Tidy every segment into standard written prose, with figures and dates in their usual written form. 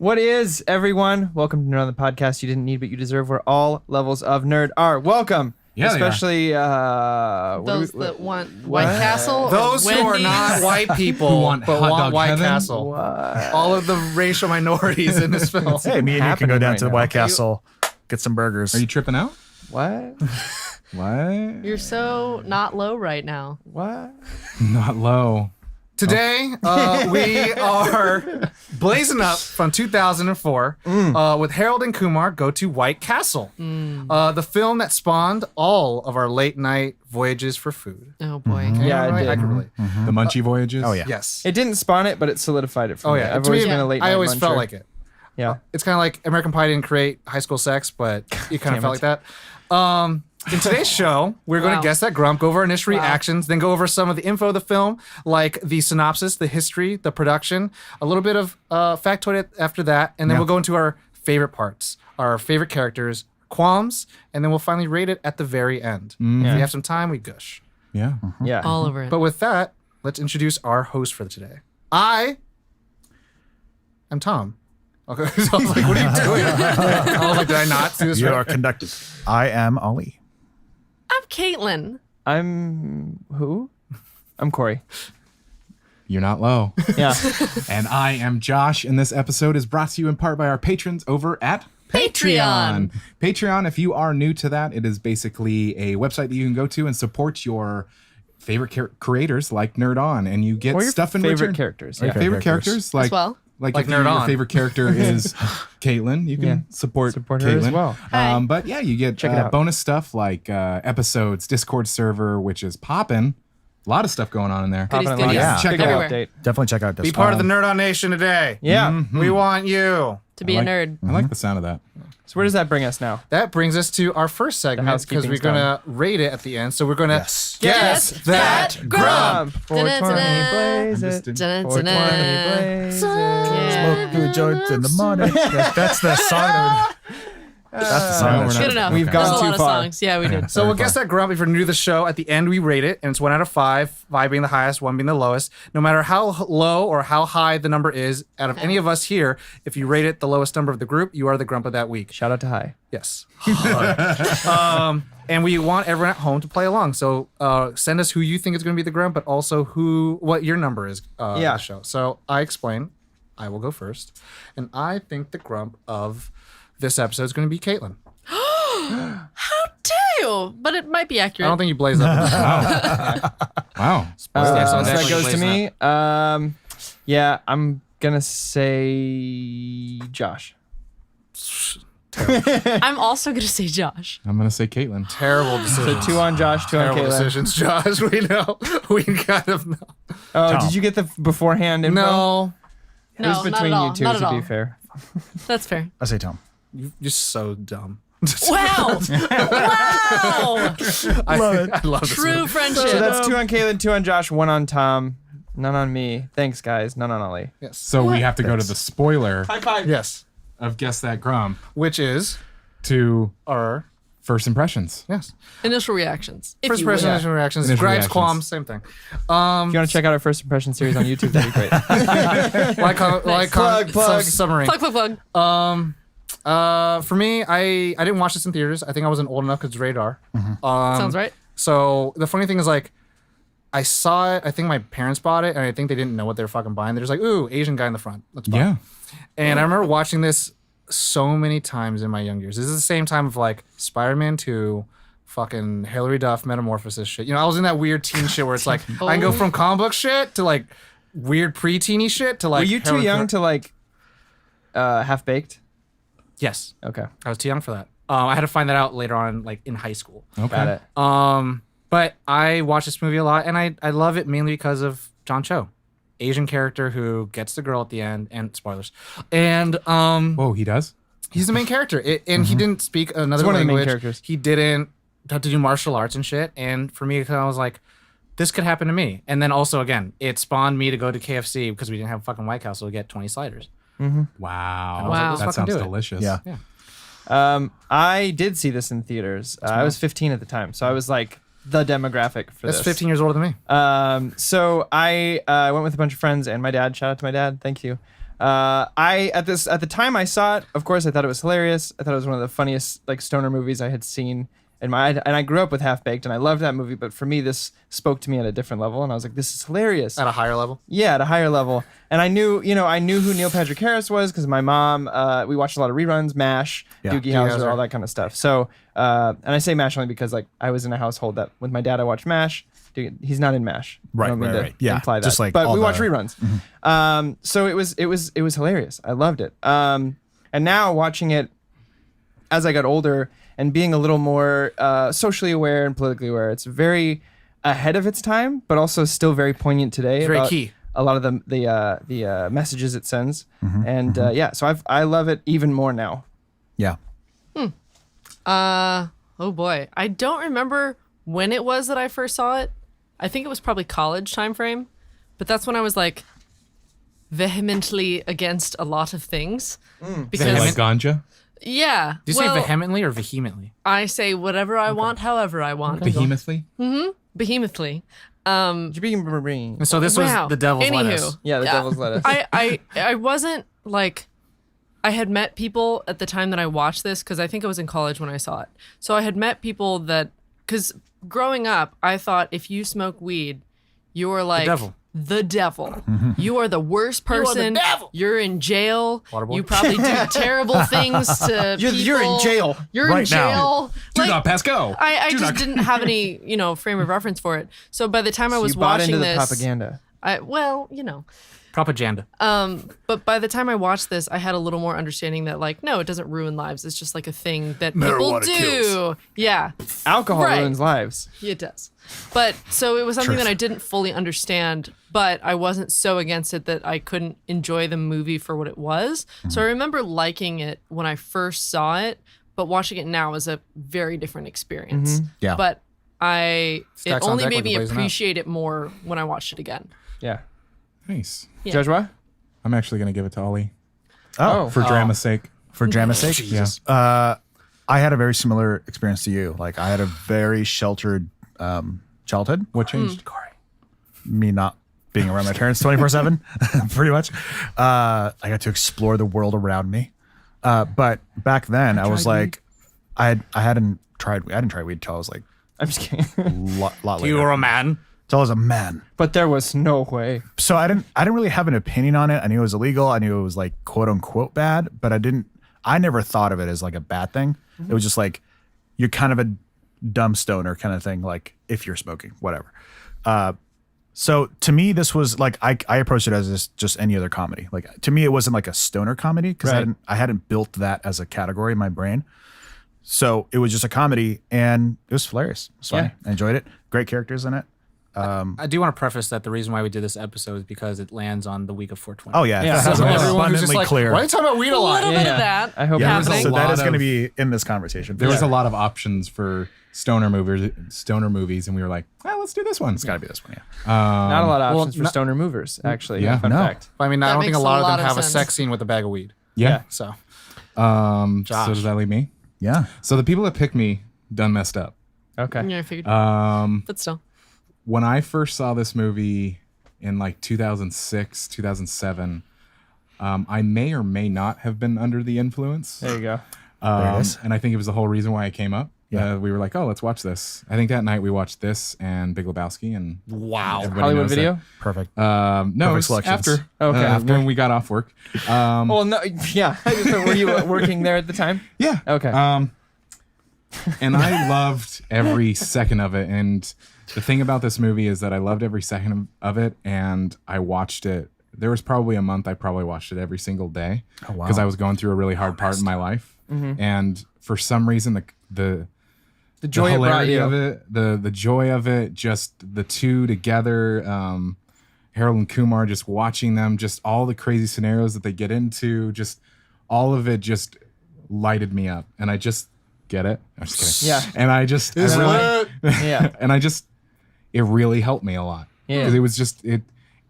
What is, everyone? Welcome to Nerd on the Podcast You Didn't Need But You Deserve, where all levels of nerd are welcome. Yeah, especially those that want White Castle. Those who are not white people Who want but hot want dog White heaven? Castle. All of the racial minorities in this film. Hey, me and you can go down right to the now. White Castle, get some burgers. Are you tripping out? What? What? You're so not low right now. What? Not low. Today, we are blazing up from 2004 with Harold and Kumar Go to White Castle, the film that spawned all of our late night voyages for food. Oh boy. Yeah, it did. I can relate. The Munchie Voyages? Oh, yeah. Yes. It didn't spawn it, but it solidified it for me. I've To always me, been a late night I always muncher. felt like it. Yeah. It's kind of like American Pie didn't create high school sex, but it kind of felt like that. In today's show, we're going to guess that grump, go over our initial reactions, then go over some of the info of the film, like the synopsis, the history, the production, a little bit of factoid after that, and then we'll go into our favorite parts, our favorite characters, qualms, and then we'll finally rate it at the very end. If we have some time, we gush. Yeah. Yeah. All over it. But with that, let's introduce our host for today. I'm Tom. Okay, so I was like, what are you doing? I was like, did I not do this You right? are conducted. I am Ollie. I'm Caitlin. I'm who? I'm Corey. You're not low. Yeah. And I am Josh, and this episode is brought to you in part by our patrons over at Patreon. Patreon, if you are new to that, it is basically a website that you can go to and support your favorite creators like Nerd On, and you get Or your stuff in favorite return. characters. Or your Yeah. favorite characters, like As well. Like Like if Nerd your On. favorite character is Caitlin, you can support her Caitlin as well. Hi. But yeah, you get Check it out. bonus stuff like episodes, Discord server, which is popping. A lot of stuff going on in there. Goodies, Popping along. goodies. Yeah. Check Big it out. update. Definitely check out this. Be part of the Nerd On Nation today. Yeah. We want you. To be I a like- nerd. I like the sound of that. So where does that bring us now? That brings us to our first segment because housekeeping's we're going to rate it at the end. So we're going to Yes. guess that grump. 420 Dun-dun-dun. blaze it. Dun-dun-dun. 420 blaze it. Yeah. Smoke 2 joints in the morning. That's the song. That's the song. No, that we're should- Good enough. We've There's gone a lot too of far. songs. Yeah, we did. So we'll guess that grump. If you're new to the show, at the end we rate it, and it's 1 out of 5, 5 being the highest, 1 being the lowest. No matter how low or how high the number is, out of any of us here, if you rate it the lowest number of the group, you are the grump of that week. Shout out to High. Yes. And we want everyone at home to play along. So send us who you think is going to be the grump, but also what your number is on the show. So I explain. I will go first. And I think the grump of this episode is going to be Caitlin. How dare you? But it might be I accurate. don't think you blaze up. Wow. So that actually goes to plays me. Yeah, I'm gonna say Josh. I'm also going to say Josh. I'm going to say Caitlin. Terrible decision. So 2 on Josh, 2 on Terrible Caitlin. decisions, Josh. We know. We kind of know. Oh, Tom. did you get the beforehand info? No. It was No, not between at all. you two, Not at to all. be fair. That's fair. I say Tom. You're so dumb. Wow. Wow. I love this True movie. friendship. So that's 2 on Caitlin, 2 on Josh, 1 on Tom, none on me. Thanks, guys. None on Ollie. Yes. So we have to go to the spoiler Yes. of Guess That Grump Which is to our first impressions. yes. Initial reactions. If First you will. person initial reactions. Initial Gripes, reactions. qualms, same thing. If you want to check out our first impression series on YouTube, that'd be great. Plug. Submarine. Plug, plug. For me, I didn't watch this in theaters. I think I wasn't old enough because it's radar. Sounds right. So the funny thing is, like, I saw it. I think my parents bought it, and I think they didn't know what they were fucking buying. They're just like, "Ooh, Asian guy in the front. Let's buy." Yeah. it." And I remember watching this so many times in my young years. This is the same time of like Spider-Man 2, fucking Hilary Duff Metamorphosis shit. You know, I was in that weird teen shit where it's like I can go from comic book shit to like weird pre-teeny shit to like. Were you too young to like Half Baked? Yes, Okay, I was too young for that. I had to find that out later on, like in high school. got it. But I watched this movie a lot, and I love it mainly because of John Cho, Asian character who gets the girl at the end, and spoilers. And Whoa, he does? he's the main character, and he didn't speak another He's one of the main language. characters. He didn't have to do martial arts and shit. And for me, I was like, this could happen to me. And then also, again, it spawned me to go to KFC because we didn't have fucking White Castle to get 20 sliders. Wow. Wow. Let's That fucking sounds do it. delicious. Yeah. I did see this in theaters. I was 15 at the time, so I was like the demographic for That's this. 15 years older than me. So I went with a bunch of friends and my dad. Shout out to my dad. Thank you. I at the time I saw it, of course, I thought it was hilarious. I thought it was one of the funniest like stoner movies I had seen in my. And I grew up with Half Baked, and I loved that movie. But for me, this spoke to me at a different level, and I was like, "This is hilarious." At a higher level. Yeah, at a higher level. And I knew who Neil Patrick Harris was because my mom. We watched a lot of reruns, MASH, Doogie Howser, all that kind of stuff. So, and I say MASH only because like I was in a household that with my dad I watched MASH. He's not in MASH. Right, I don't mean right, to right. Yeah, imply that. just like but all we the- watch reruns. So it was hilarious. I loved it. And now watching it as I got older and being a little more socially aware and politically aware, it's very ahead of its time, but also still very poignant today. It's very about key. A lot of the messages it sends, and so I love it even more now. Yeah. Oh boy, I don't remember when it was that I first saw it. I think it was probably college time frame, but that's when I was like vehemently against a lot of things. Because Like ganja? yeah, Do you say vehemently or vehemently? I say whatever I want, however I want, Behemothly? vehemently. And so this Wow. was the devil's Anywho, lettuce. Yeah, the devil's lettuce. I wasn't like, I had met people at the time that I watched this because I think I was in college when I saw it. So I had met people that, because growing up, I thought if you smoke weed, you're like devil. the devil. You are the worst are the person. devil. You're in jail. Waterboy. You probably do terrible things to people. You're in jail. You're in right now. jail. Do not pass go. I Do just not- didn't have any, frame of reference for it. So by the time I was you bought watching into this, the propaganda. Propaganda. But by the time I watched this, I had a little more understanding that, like, no, it doesn't ruin lives. It's just like a thing that people Marijuana do. kills. Yeah, Alcohol Right. ruins lives. it does. But so it was something that I didn't fully understand, but I wasn't so against it that I couldn't enjoy the movie for what it was. So I remember liking it when I first saw it, but watching it now is a very different experience. Yeah. But it Stacks on only deck made like me the blazing appreciate it more when I watched it again. Yeah. Nice. Yeah. Joshua? I'm actually going to give it to Ollie. Oh. For drama's sake. For drama's sake. Jesus. I had a very similar experience to you. Like I had a very sheltered childhood. What changed? Me not being around my parents 24/7, pretty much. I got to explore the world around me. But back then, I was like, I hadn't tried weed until I was like I'm just kidding. lot later. You were a man. Till I was a man. But there was no way. So I didn't really have an opinion on it. I knew it was illegal. I knew it was like quote unquote bad, but I never thought of it as like a bad thing. It was just like you're kind of a dumb stoner kind of thing, like if you're smoking, whatever. So to me, this was like I approached it as just any other comedy. Like to me, it wasn't like a stoner comedy because Right. I hadn't built that as a category in my brain. So it was just a comedy, and it was hilarious. It was funny. Yeah. I enjoyed it. Great characters in it. I do want to preface that the reason why we did this episode is because it lands on the week of 420. Oh yeah, Yeah. that's So Everyone was abundantly just like, clear. why are you talking about weed a A lot? little bit of that. I hope Yeah, it was happening. so that is lot going to of- be in this conversation. There was a lot of options for stoner movies, and we were like, let's do this one. It's got to be this one. Yeah. not a lot of well, options for no- stoner movers, actually. Yeah, Fun no. fact. I mean, I That don't think makes a lot of them have a sense. sex scene with a bag of weed. Yeah. So So Josh. does that leave me? Yeah. So the people that picked me done messed up. Okay. Yeah, I figured. But still. When I first saw this movie in like 2006, 2007, I may or may not have been under the influence. There you go. There it is. And I think it was the whole reason why I came up. Yeah. We were like, let's watch this. I think that night we watched this and Big Lebowski, and wow. everybody Hollywood knows Video? Perfect. that. No, it was Perfect selections. after. Okay. When we got off work. Well, no, yeah. Were you working there at the time? Yeah. Okay. And I loved every second of it. And the thing about this movie is that I loved every second of it, and I watched it. There was probably a month I probably watched it every single day because I was going through a really hard part in my life. And for some reason, the joy it brought hilarity you. of it, the joy of it, just the two together, Harold and Kumar, just watching them, just all the crazy scenarios that they get into, just all of it just lighted me up. And I just get it. I'm just kidding. Yeah. And I just, I really, Yeah. and it really helped me a lot. Yeah. Because it was just, it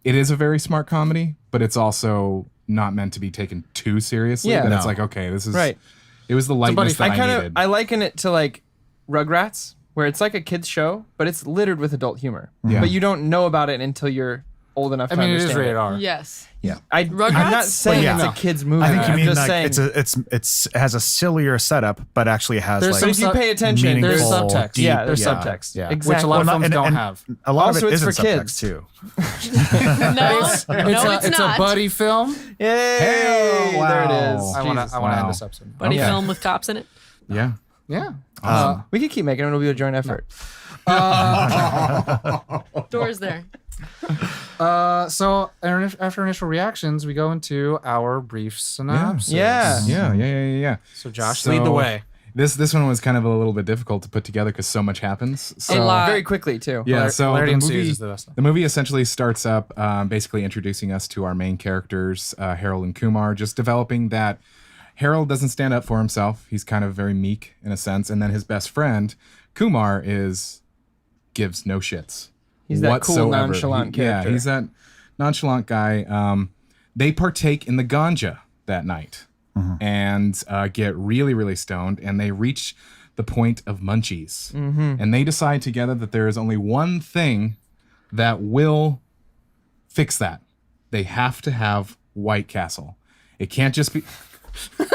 is a very smart comedy, but it's also not meant to be taken too seriously. Yeah. That it's No. like, okay, this is, Right. it was the lightness that I needed. I liken it to like Rugrats, where it's like a kid's show, but it's littered with adult humor. Yeah. But you don't know about it until you're old enough I to mean, it understand is rated R. Yes. I'm Rugrats? not saying Yeah. it's a kid's movie. I think you I'm mean just like saying it has a sillier setup, but actually has There's like but if you pay attention, There's meaningful, subtext. deep- Yeah, there's subtext. Yeah. Exactly. Which a lot of Well, films and- don't and have. A lot Also, of it it's isn't for kids. subtext too. No, it's It's not. a buddy film. Yay! Hey, There it wow. is. I want Jesus. to Wow. end this episode. Buddy Okay. film with cops in it. Yeah. Yeah. We could keep making it. It'll be a joint effort. Doors there. So after initial reactions, we go into our brief synopsis. Yeah. Yeah. So Josh, So- lead the way. This one was kind of a little bit difficult to put together because so much happens. So, lot. Very quickly too. Yeah, so Hilarity the ensues movie, is the best. the movie essentially starts up basically introducing us to our main characters, Harold and Kumar, just developing that Harold doesn't stand up for himself. He's kind of very meek in a sense. And then his best friend, Kumar, gives no shits. He's that cool, whatsoever. nonchalant character. Yeah, he's that nonchalant guy. They partake in the ganja that night and get really, really stoned. And they reach the point of munchies. And they decide together that there is only one thing that will fix that. They have to have White Castle. It can't just be... For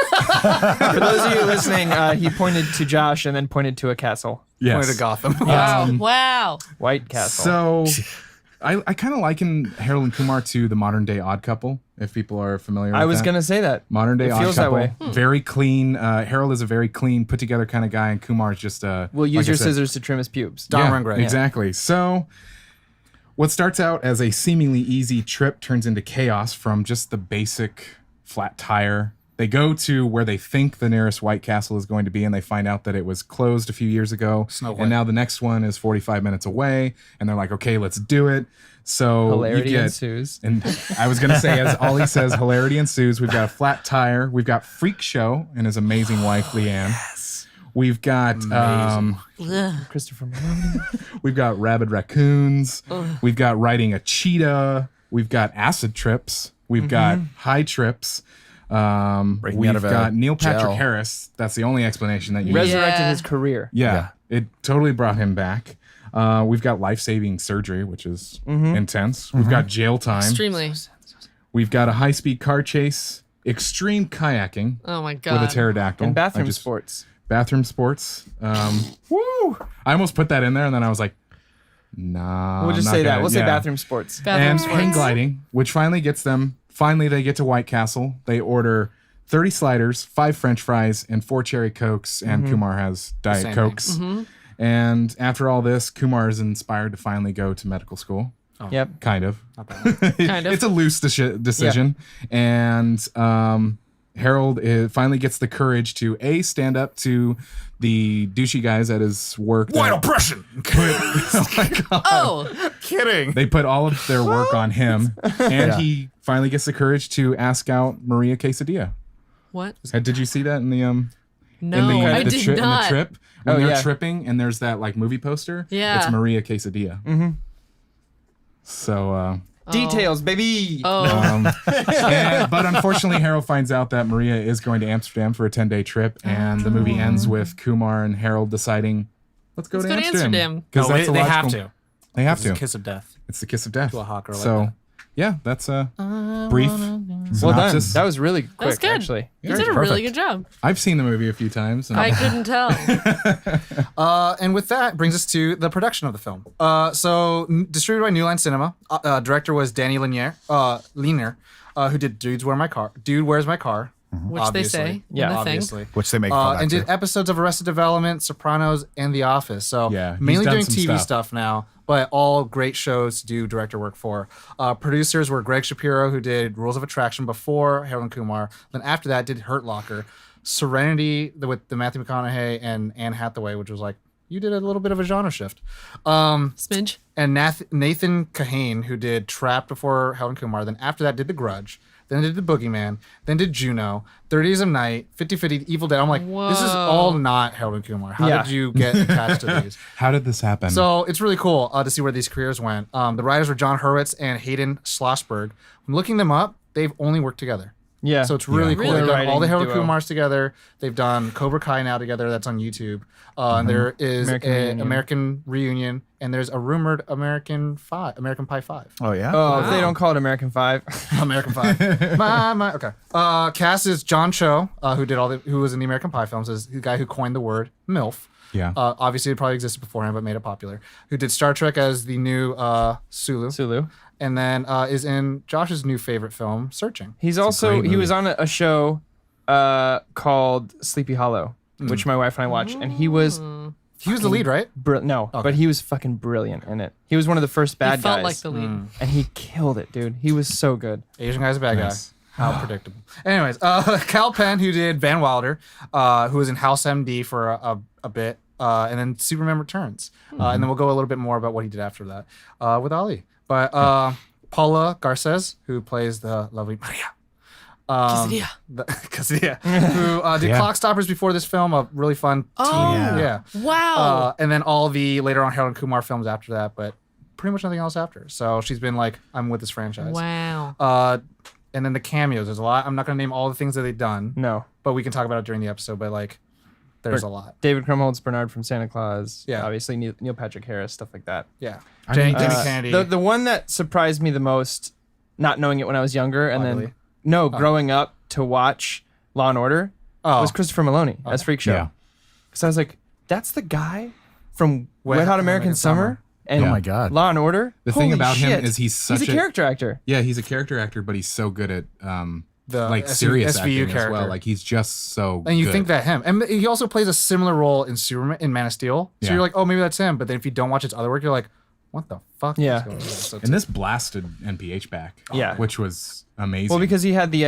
those of you listening, he pointed to Josh and then pointed to a castle. Yes. Point to Gotham. Wow. White Castle. So I kind of liken Harold and Kumar to the modern day Odd Couple, if people are familiar with I was that. going to say that. Modern day It Odd feels that Couple. way. Very clean. Harold is a very clean, put together kind of guy, and Kumar is just a. We'll use like I your said, scissors to trim his pubes. Dom Rundgren. Exactly. So what starts out as a seemingly easy trip turns into chaos from just the basic flat tire. They go to where they think the nearest White Castle is going to be, and they find out that it was closed a few years ago. Snow White. And now the next one is 45 minutes away, and they're like, okay, let's do it. So Hilarity you get, ensues. And I was going to say, as Ollie says, hilarity ensues. We've got a flat tire. We've got Freak Show and his amazing wife, Leanne. Yes. We've got Christopher Maloney. we've got rabid raccoons. We've got riding a cheetah. We've got acid trips. We've got high trips. Breaking out We've of a got Neil Patrick gel. Harris. That's the only explanation that you need. Resurrected Yeah. his career. Yeah, it totally brought him back. We've got life-saving surgery, which is intense. We've got jail time. Extremely. We've got a high-speed car chase, extreme kayaking Oh my god. with a pterodactyl. And bathroom I just- sports. Bathroom sports. Woo! I almost put that in there, and then I was like, nah. We'll just I'm not say that. gonna- We'll say yeah. bathroom sports. Bathroom And sports. hang gliding, which finally gets them. Finally, they get to White Castle. They order 30 sliders, 5 French fries, and 4 cherry cokes. And Kumar has Diet Same Cokes. And after all this, Kumar is inspired to finally go to medical school. Yep. Kind of. Kind of. It's a loose decision. And Harold finally gets the courage to stand up to the douchey guys at his work. White that oppression. Oh, Kidding. they put all of their work on him, and he finally gets the courage to ask out Maria Quesadilla. what? Did you see that in the No, I did in the not. trip when Oh, they're yeah. tripping and there's that like movie poster? Yeah. It's Maria Quesadilla. Mm-hmm. So Details, baby. Oh, but unfortunately, Harold finds out that Maria is going to Amsterdam for a 10-day trip, and the movie ends with Kumar and Harold deciding, let's go to go to Amsterdam. Amsterdam. 'Cause No, that's a they have logical- to. They have It's a to. kiss of death. It's the kiss of death. To a hawker like so, that. yeah, that's a brief Well done. synopsis. That was really quick, that was good. actually. You did a really good job. I've seen the movie a few times. And I couldn't tell. And with that brings us to the production of the film. Distributed by New Line Cinema. Director was Danny Linier, who did Dude, Where's My Car? Which Obviously. they say Yeah, in the Obviously. Which they make fun And did episodes of Arrested Development, Sopranos, and The Office. So Yeah, he's mainly done doing some TV stuff. stuff now, but all great shows to do director work for. Producers were Greg Shapiro, who did Rules of Attraction before Harold and Kumar. Then after that, did Hurt Locker, Serenity with the Matthew McConaughey and Anne Hathaway, which was like, you did a little bit of a genre shift. Smidge. And Nathan Kahane, who did Trapped before Harold and Kumar. Then after that, did The Grudge. Then did The Boogeyman. Then did Juno. 30 Days of Night. 50-50, Evil Dead. I'm like, this is all not Harold and Kumar. How Yeah. did you get attached to these? How did this happen? So it's really cool to see where these careers went. The writers were John Hurwitz and Hayden Schlossberg. When looking them up, they've only worked together. Yeah. So it's really cool. Really? They've done all the Harold Duo. Kumars together. They've done Cobra Kai now together. That's on YouTube. And there is American an Reunion. American Reunion, and there's a rumored American Pie 5. Oh yeah. Oh, if they don't call it American 5. American Pie. Okay. Cast is John Cho, who was in the American Pie films, is the guy who coined the word MILF. Yeah. Obviously, it probably existed beforehand, but made it popular. Who did Star Trek as the new Sulu, Sulu. and then is in Josh's new favorite film, Searching. He's also, great he was movie. on a show called Sleepy Hollow, which my wife and I watched. And he was, He was the lead, right? but he was fucking brilliant in it. He was one of the first bad He felt guys. like the lead. And he killed it, dude. He was so good. Asian guy's a bad Nice. guy. How predictable. Anyways, Cal Penn, who did Van Wilder, who was in House MD for a bit, and then Superman Returns. And then we'll go a little bit more about what he did after that with Ali. But Paula Garces, who plays the lovely Maria. Quesadilla. Quesadilla, who did Clock Stoppers before this film, a really fun teen. Yeah. Wow. And then all the later on Harold and Kumar films after that, but pretty much nothing else after. So she's been like, I'm with this franchise. Wow. And then the cameos, there's a lot. I'm not going to name all the things that they've done, No. but we can talk about it during the episode. But like, there's a lot. David Krumholtz, Bernard from Santa Claus. Yeah. Obviously, Neil Patrick Harris, stuff like that. Yeah. I Jamie mean, Kennedy. The one that surprised me the most, not knowing it when I was younger, and Ugly. then growing up to watch Law and Order, was Christopher Maloney as Freak Show. Yeah. Because I was like, that's the guy from Wet Hot American Summer and Oh my God. Law and Order. The thing Holy about him shit. is he's a such character actor. Yeah, he's a character actor, but he's so good at The like SVU serious acting as character. well. Like he's just so and you good. think that him. And he also plays a similar role in Superman, in Man of Steel. So Yeah. you're like, oh, maybe that's him. But then if you don't watch his other work, you're like, what the fuck Yeah. is going on? So And this blasted NPH back. Yeah. Which was amazing. Well, because he had the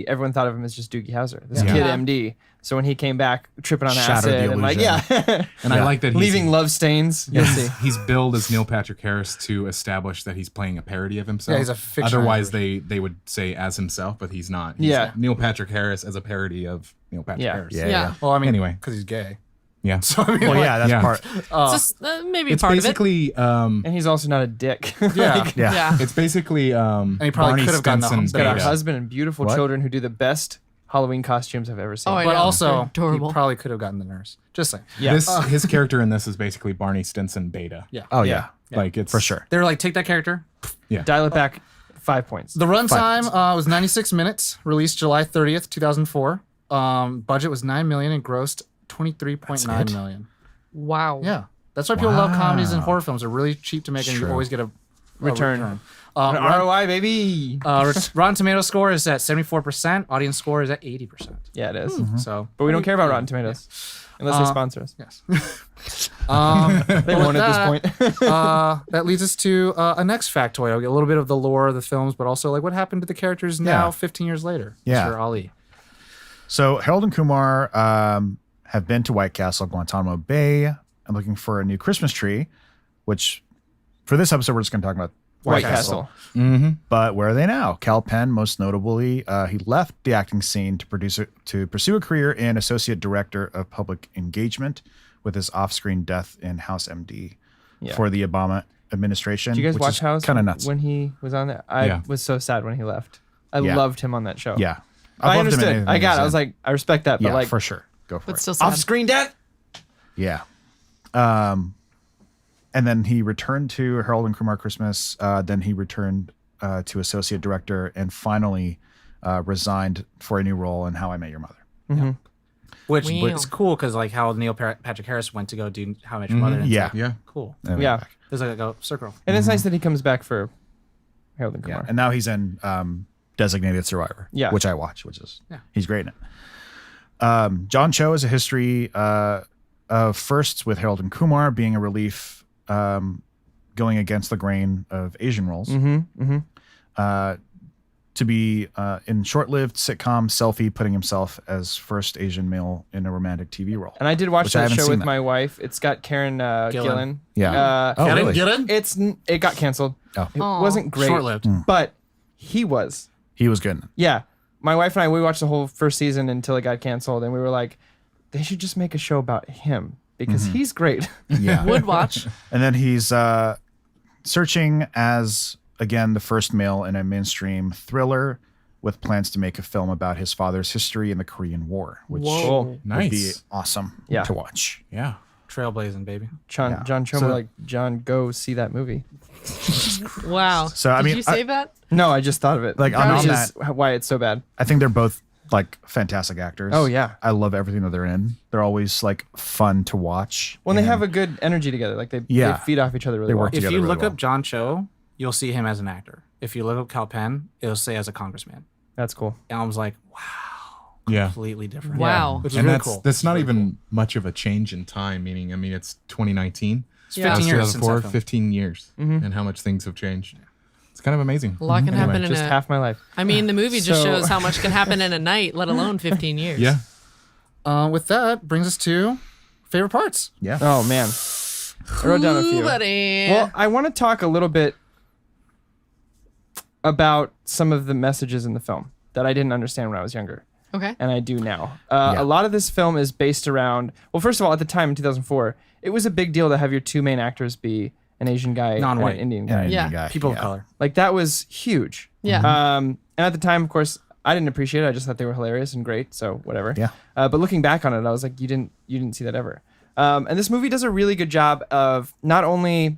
everyone thought of him as just Doogie Howser, this Yeah. kid Yeah. MD. So when he came back tripping on Shattered the acid and like, illusion. and I like that he's leaving love stains. You'll see. He's billed as Neil Patrick Harris to establish that he's playing a parody of himself. Yeah, he's a fictional Otherwise, version. they would say as himself, but he's not. He's Yeah. Neil Patrick Harris as a parody of Neil Patrick Yeah. Harris. Yeah. well, I mean, Anyway. because he's gay. Yeah. So I mean, Well, like, yeah, that's Yeah. part. It's just maybe It's part of it. basically And he's also not a dick. yeah. Yeah. Yeah. it's basically And he probably Barney could have gotten the Stinson's Got a beta. husband and beautiful What? children who do the best Halloween costumes I've ever seen. Oh, I But know. also, They're adorable. he probably could have gotten the nurse. Just saying. Yeah. His character in this is basically Barney Stinson beta. Yeah. Oh yeah, Like it's for sure. They were like, take that character. Dial it back 5 points. The runtime was 96 minutes. Released July 30th, 2004. Budget was $9 million and grossed $23.9 million. Wow. Yeah, that's why people love comedies and horror films. They're really cheap to make, and you True. always get a Return. Rotten ROI, baby. Tomato score is at 74%. Audience score is at 80%. Yeah, it is. So, But we don't care about Rotten Tomatoes unless they sponsor us. yes. They won't at this point. That leads us to a next factoid. I'll get a little bit of the lore of the films, but also like what happened to the characters now, Yeah. 15 years later. Yeah. Mr. Ali. So Harold and Kumar have been to White Castle, Guantanamo Bay, and looking for a new Christmas tree, which for this episode we're just going to talk about White Castle. But where are they now? Cal Penn, most notably, he left the acting scene to pursue a career in associate director of public engagement with his off-screen death in House MD Yeah. for the Obama administration. Did you guys which watch is House kind of nuts. when he was on there? I Yeah. was so sad when he left. I Yeah. loved him on that show. Yeah, I loved him in understood. anything I got it. he's I was in. like, I respect that, but yeah, like for sure, go for But it. still sad. off-screen death. Yeah. And then he returned to Harold and Kumar Christmas. Then he returned to associate director and finally resigned for a new role in How I Met Your Mother. Which Wow. is cool because like how Neil Patrick Harris went to go do How I Met Your Mother. And it's Yeah. like, Yeah. cool. And Yeah. back. There's like a circle. And it's nice that he comes back for Harold and Yeah. Kumar. And now he's in Designated Survivor, Yeah. which I watch, which is Yeah. he's great in it. John Cho has a history of firsts with Harold and Kumar being a relief, going against the grain of Asian roles. To be in short-lived sitcom Selfie, putting himself as first Asian male in a romantic TV role. And I did watch Which I that haven't show seen with that. my wife. It's got Karen Gillan. Yeah. Oh, really? It got canceled. Oh. It wasn't great. Short-lived. But he was. He was good. Yeah. My wife and I, we watched the whole first season until it got canceled, and we were like, they should just make a show about him because he's great. Yeah. Would watch. And then he's searching as, again, the first male in a mainstream thriller with plans to make a film about his father's history in the Korean War, which Whoa. would be Nice. awesome Yeah. to watch. Yeah. Trailblazing, baby. John Cho So- like John, go see that movie. Wow. So, I Did mean, you save that? No, I just thought of it. Like, which on is why it's so bad. I think they're both like fantastic actors. Oh, yeah. I love everything that they're in. They're always like fun to watch. Well, they and have a good energy together. Like they Yeah. feed off each other really They well. work If together you really look well. up John Cho, you'll see him as an actor. If you look up Cal Penn, it'll say as a congressman. That's cool. And I was like, wow, Yeah. completely different. Wow. Which is And really that's cool. that's not even much of a change in time. Meaning, I mean, it's 2019. It's Yeah. 15 That was years since that 2004, film. 15 years, and how much things have changed. It's kind of amazing. A lot can happen in Just a. half my life. I mean, the movie just So- shows how much can happen in a night, let alone 15 years. Yeah. With that, brings us to favorite parts. Yeah. Oh man, I wrote down a few. Ooh, buddy. Well, I want to talk a little bit about some of the messages in the film that I didn't understand when I was younger, okay. and I do now. Yeah. A lot of this film is based around. Well, first of all, at the time in 2004, it was a big deal to have your two main actors be an Asian guy and Non-white. an Indian Yeah, guy. Indian Yeah. guy. People yeah. of color. Like that was huge. Yeah. And at the time, of course, I didn't appreciate it. I just thought they were hilarious and great. So whatever. Yeah. But looking back on it, I was like, you didn't see that ever. And this movie does a really good job of not only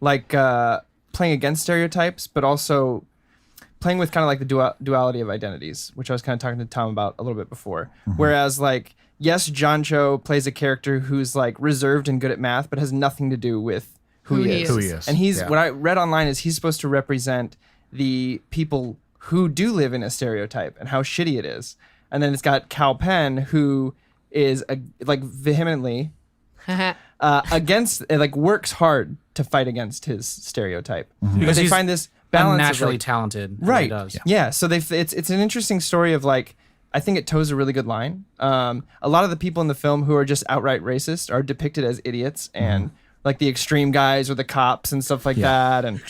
like playing against stereotypes, but also playing with kind of like the duality of identities, which I was kind of talking to Tom about a little bit before. Whereas like, yes, John Cho plays a character who's like reserved and good at math, but has nothing to do with who he is. Who he is. And he's Yeah. what I read online is he's supposed to represent the people who do live in a stereotype and how shitty it is. And then it's got Cal Penn, who is like vehemently against, like works hard to fight against his stereotype. But Because they he's find this balance of Naturally like, talented. at what right. He does. Yeah. So it's an interesting story of like, I think it toes a really good line. A lot of the people in the film who are just outright racist are depicted as idiots and like the extreme guys or the cops and stuff like that. And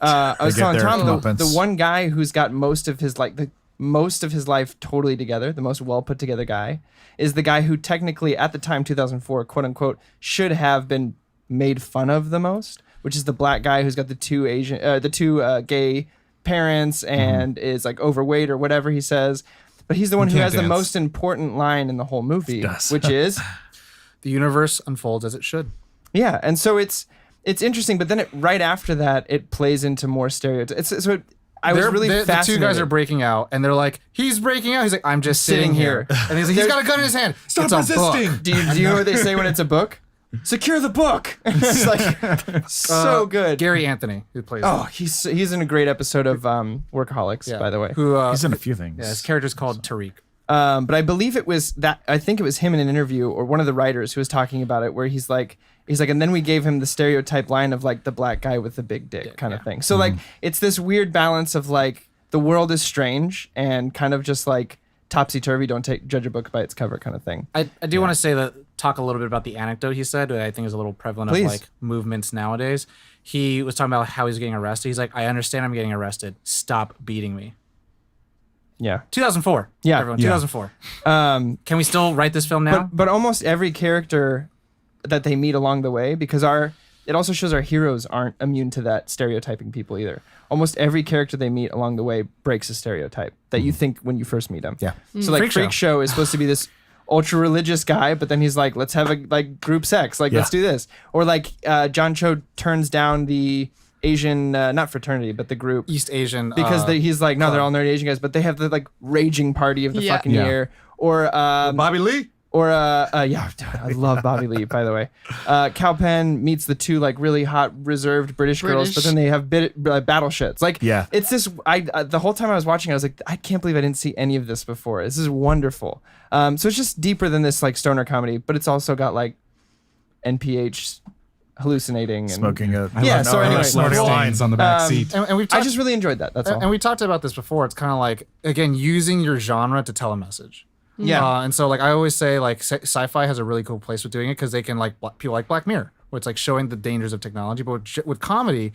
I was They get telling their Tom the comeuppance. one guy who's got most of his life totally together, the most well put together guy, is the guy who technically at the time 2004 quote unquote should have been made fun of the most, which is the black guy who's got the two gay parents and is like overweight or whatever he says. But he's the one who can't has the dance. most important line in the whole movie, does. which is The universe unfolds as it should. yeah. And so it's interesting, but then right after that, it plays into more stereotypes. I was really the fascinated. two guys are breaking out, and they're like, "He's breaking out." He's like, "I'm just sitting here," and he's like, "He's got a gun in his hand. Stop it's a resisting. book." Do you know what they say when it's a book? Secure the book. It's like so good. Gary Anthony, who plays. Oh, he's in a great episode of Workaholics, Yeah. by the way. Who? He's in a few things. Yeah, his character's called Tariq. But I believe it was that. I think it was him in an interview or one of the writers who was talking about it, where he's like, and then we gave him the stereotype line of like the black guy with the big dick kind of thing. So like, it's this weird balance of like the world is strange and kind of just like topsy turvy. Don't judge a book by its cover kind of thing. I do want to say that talk a little bit about the anecdote he said that I think is a little prevalent Please. of like movements nowadays. He was talking about how he's getting arrested. He's like, "I understand I'm getting arrested. Stop beating me." Yeah. 2004. Yeah. Everyone, Yeah. 2004. Can we still write this film now? But almost every character that they meet along the way, because it also shows our heroes aren't immune to that stereotyping people either. Almost every character they meet along the way breaks a stereotype that you think when you first meet them. Yeah. So like Freak Freak Show is supposed to be this ultra religious guy, but then he's like, let's have a like group sex, like let's do this. Or like John Cho turns down the Asian not fraternity but the group East Asian. because he's like, no, they're all nerdy Asian guys, but they have the like raging party of the Yeah. fucking Yeah. year. Or Bobby Lee. or yeah, I love Bobby Lee, by the way. Cal Penn meets the two like really hot reserved British girls, but then they have battle shits. Like, Yeah. it's this. The whole time I was watching, I was like, I can't believe I didn't see any of this before. This is wonderful. So it's just deeper than this like stoner comedy, but it's also got like NPH hallucinating and Smoking a Yeah, so anyway, snorting a line. Stains on the back seat. and we've I talked, just really enjoyed that. That's all. and we talked about this before. It's kind of like, again, using your genre to tell a message. Yeah. And so like I always say, like sci-fi has a really cool place with doing it because they can like people like Black Mirror, where it's like showing the dangers of technology. But with comedy,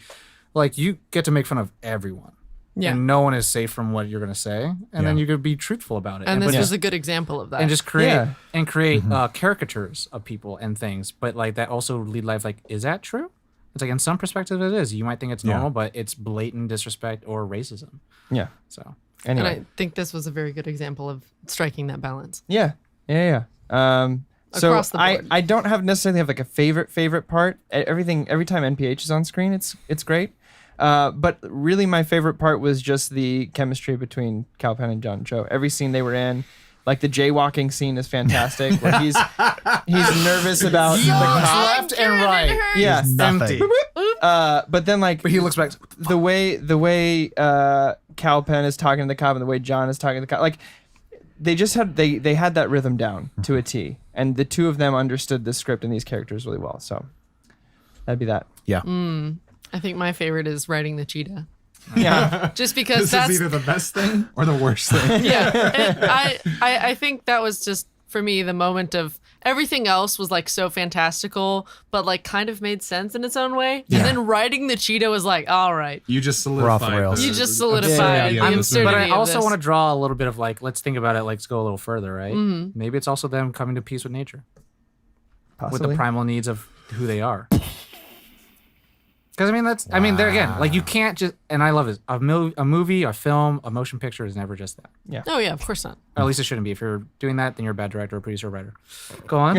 like you get to make fun of everyone. Yeah. And no one is safe from what you're gonna say, and then you could be truthful about it. And this but- was a good example of that. and just create Yeah. caricatures of people and things, but like that also lead life. Like, is that true? It's like in some perspectives it is. You might think it's normal, but it's blatant disrespect or racism. Yeah. So Anyway. And I think this was a very good example of striking that balance. Yeah. So Across the board. I don't necessarily have like a favorite part. Every time NPH is on screen, it's great. But really my favorite part was just the chemistry between Kal Penn and John Cho. Every scene they were in, like the jaywalking scene is fantastic where he's nervous about the cop. left and right. Yeah. Nothing. Empty. But then like But he looks back. the way Kal Penn is talking to the cop and the way John is talking to the cop, like they just had they had that rhythm down to a T, and the two of them understood the script and these characters really well. So that'd be that. Yeah. I think my favorite is riding the cheetah. Yeah. Just because This that's is either the best thing or the worst thing. yeah. And I think that was just for me the moment of everything else was like so fantastical, but like kind of made sense in its own way. Yeah. And then riding the cheetah was like, all right. You just We're off the solidified. rails. You just solidified Yeah. the absurdity But I of also this. want to draw a little bit of like, let's think about it. Let's go a little further, right? Mm-hmm. Maybe it's also them coming to peace with nature, with Possibly. the primal needs of who they are. Because I mean, there again, like you can't just. And I love it. A movie, a film, a motion picture is never just that. Oh yeah, of course not. Or at least it shouldn't be. If you're doing that, then you're a bad director, or producer, or writer. Go on.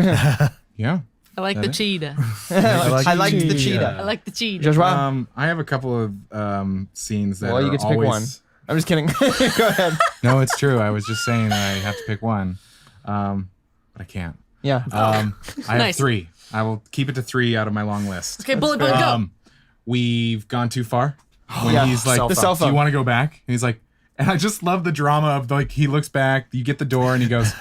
Yeah. I like the cheetah. I liked the cheetah. I like the cheetah. Joshua? I have a couple of scenes that Well, you are get to pick always... one. I'm just kidding. Go ahead. No, it's true. I was just saying I have to pick one, but I can't. Yeah. I have Nice. 3. I will keep it to 3 out of my long list. Okay, bullet point, go. We've gone too far. When Yeah. he's like, Cell The cell "Do phone. you want to go back?" And he's like, and I just love the drama of like he looks back, you get the door, and he goes,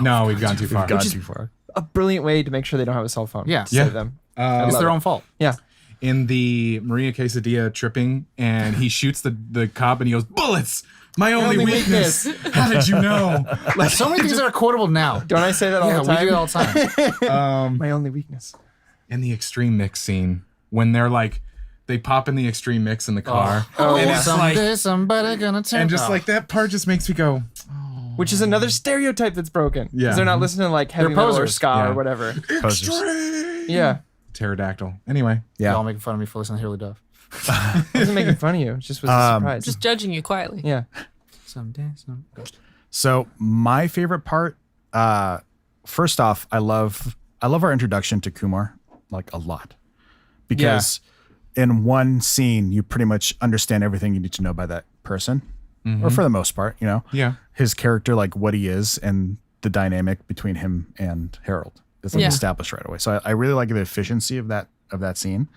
"No, we've gone too far." Gone too far. A brilliant way to make sure they don't have a cell phone. Yeah. To Yeah. save them. It's love their it. own fault. Yeah. In the Mariah Quesadilla tripping, and he shoots the cop, and he goes, "Bullets, my only weakness." How did you know? Like So many things that are quotable now. Don't I say that all Yeah, the we time? do it all the time. My only weakness. in the extreme mix scene when they're like they pop in the extreme mix in the car, and it's Someday like, somebody gonna turn. and just like that part just makes me go, Which is another stereotype that's broken. Yeah. Because they're not listening to like heavy They're metal or posers. ska Yeah. or whatever. Posers. "Extreme." Yeah. Pterodactyl. Anyway, Yeah. Y'all making fun of me for listening to Hurley Duff. I wasn't making fun of you. It just was a surprise. Just judging you quietly. yeah. Someday. So my favorite part, first off, I love our introduction to Kumar like a lot, because in one scene you pretty much understand everything you need to know by that person, or for the most part, you know. yeah, His character, like what he is, and the dynamic between him and Harold is like Yeah. established right away. So I really like the efficiency of that scene,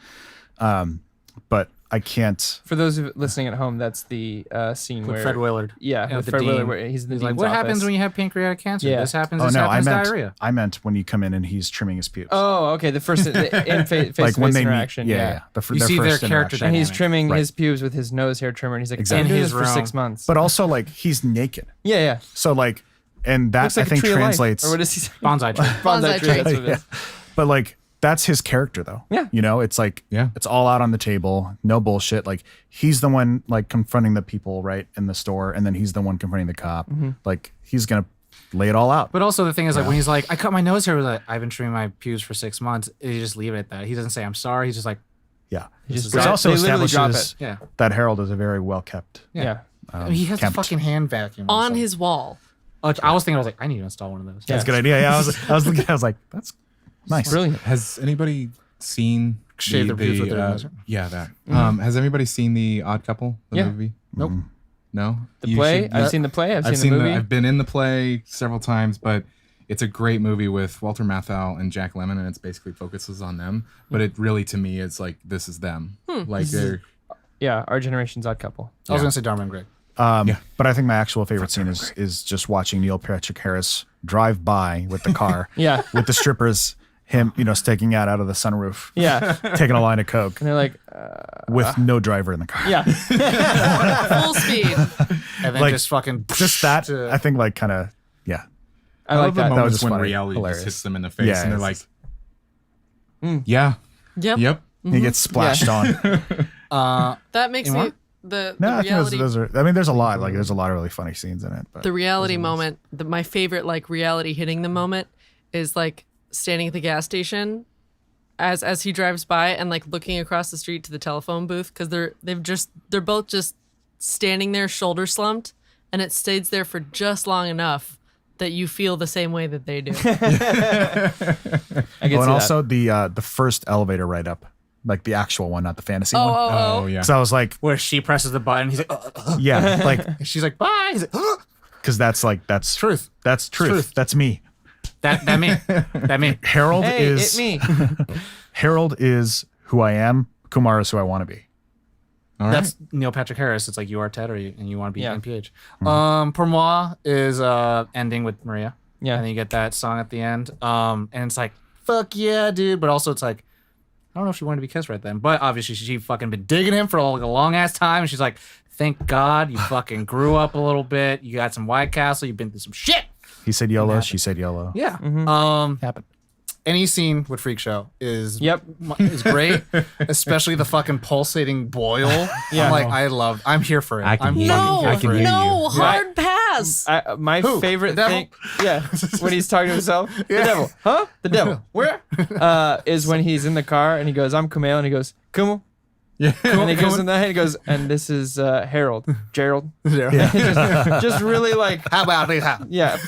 but I can't. For those of listening at home, that's the scene With where Fred Willard. Yeah, And with the Fred Willard, dean. where he's in the He's like, dean's what happens office. when you have pancreatic cancer? Yeah. This happens. Oh This no, happens. Diarrhea. I meant when you come in and he's trimming his pubes. Oh, okay. The first face like when they interaction. meet. Yeah. Yeah. You see their first character interaction. And he's dynamic. trimming Right. his pubes with his nose hair trimmer, and he's like, Exactly. "I've been doing In this his for room. 6 months." But also like he's naked. yeah. So like, and that Looks like I think a tree of life. translates. Or what does he say? Bonsai tree. Bonsai tree. That's what it Yeah. is. But like that's his character though. Yeah. You know, it's like Yeah. it's all out on the table, no bullshit. Like he's the one like confronting the people right in the store, and then he's the one confronting the cop. Like he's gonna lay it all out. But also the thing is like when he's like, I cut my nose hair. Like, I've been trimming my pubes for 6 months. You just leave it at that. He doesn't say I'm sorry. He's just like, Yeah. just Which drop- also they literally drop establishes yeah. that Harold is a very well kept. Yeah. I mean, he has a Kempt. fucking hand vacuum On so- his wall. Like, I was thinking, I was like, I need to install one of those. That's a good idea. Yeah, I was looking. I was like, that's nice. Brilliant. Has anybody seen Shave their pubes with their nose. yeah, that. Has anybody seen the Odd Couple, the Yeah. movie? Nope. No. The You play. should- I've seen the play. I've seen the movie. I've been in the play several times, but it's a great movie with Walter Matthau and Jack Lemmon, and it's basically focuses on them. But it really, to me, is like this is them. Like they're Yeah, our generation's Odd Couple. I was going to say Dharma and Greg. But I think my actual favorite scene is just watching Neil Patrick Harris drive by with the car. Yeah. With the strippers, him, sticking out of the sunroof, Yeah. taking a line of coke And they're like, with no driver in the car. yeah. Full speed. And then Like, just fucking. Just that, I think, like, kind of, yeah. I like the that. was moments just when funny. reality Hilarious. just hits them in the face, Yeah, and they're like, it's- "Yeah, Yep. yep." He gets splashed on. That makes Any me the No, I think reality. those are. I mean, there's a lot. Like, there's a lot of really funny scenes in it. But The reality moment, my favorite like reality hitting the moment is like standing at the gas station as he drives by and like looking across the street to the telephone booth because they're both just standing there, shoulder slumped, and it stays there for just long enough that you feel the same way that they do. I can and see also the first elevator ride up, like the actual one, not the fantasy one. Oh yeah. So I was like, Where she presses the button, he's like, yeah, like and she's like, bye. He's like, because that's truth. That's truth. Truth. That's me. That me. Harold Hey, is it me. Harold is who I am. Kumar is who I want to be. All right. That's Neil Patrick Harris. It's like you are Ted, and you want to be Yeah. NPH. Pour Moi is ending with Maria. Yeah. And then you get that song at the end. And it's like, fuck yeah, dude. But also it's like, I don't know if she wanted to be kissed right then. But obviously she fucking been digging him for like a long ass time. And she's like, thank God you fucking grew up a little bit. You got some White Castle. You've been through some shit. He said YOLO. She said YOLO. Yeah. Happened. Any scene with Freak Show is Yep. is great, especially the fucking pulsating boil. Yeah. I'm here for it. I can I'm hear fucking you. here I can for it. hear No, you. hard pass. My Who? favorite The devil? thing, yeah, when he's talking to himself, the devil, huh? The devil, where? Is when he's in the car and he goes, "I'm Kumail," and he goes, "Kumail," Yeah. and he goes in the head, he goes, "And this is Harold, Gerald." Yeah. Just really like, How about this? yeah.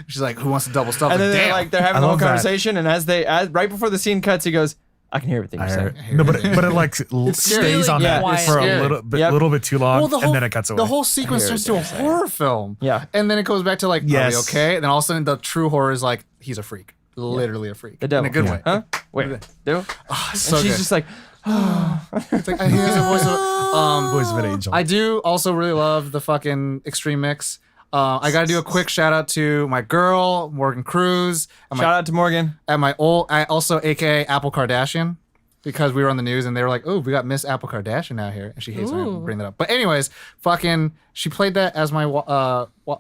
She's like, who wants to double stuff? And then Damn. they're having I the whole love that. conversation, and as right before the scene cuts, he goes, "I can hear everything you're saying." No, but it like stays really on that quiet. for Scary. a little bit, Yep. little bit too long, Well, the whole, and then it cuts away. The whole sequence turns to a horror film. Yeah. And then it goes back to like, are we Yes. okay? And then all of a sudden the true horror is like, he's a freak. Literally a freak. The devil, In a good way. huh? Where? Devil? So and she's good. just like, It's like, I hear the voice of Voice of an angel. I do also really love the fucking Extreme Mix. I got to do a quick shout out to my girl, Morgan Cruz, and shout out to Morgan. also AKA Apple Kardashian, because we were on the news and they were like, oh, we got Miss Apple Kardashian out here. And she hates when I bring that up. But anyways, she played that as my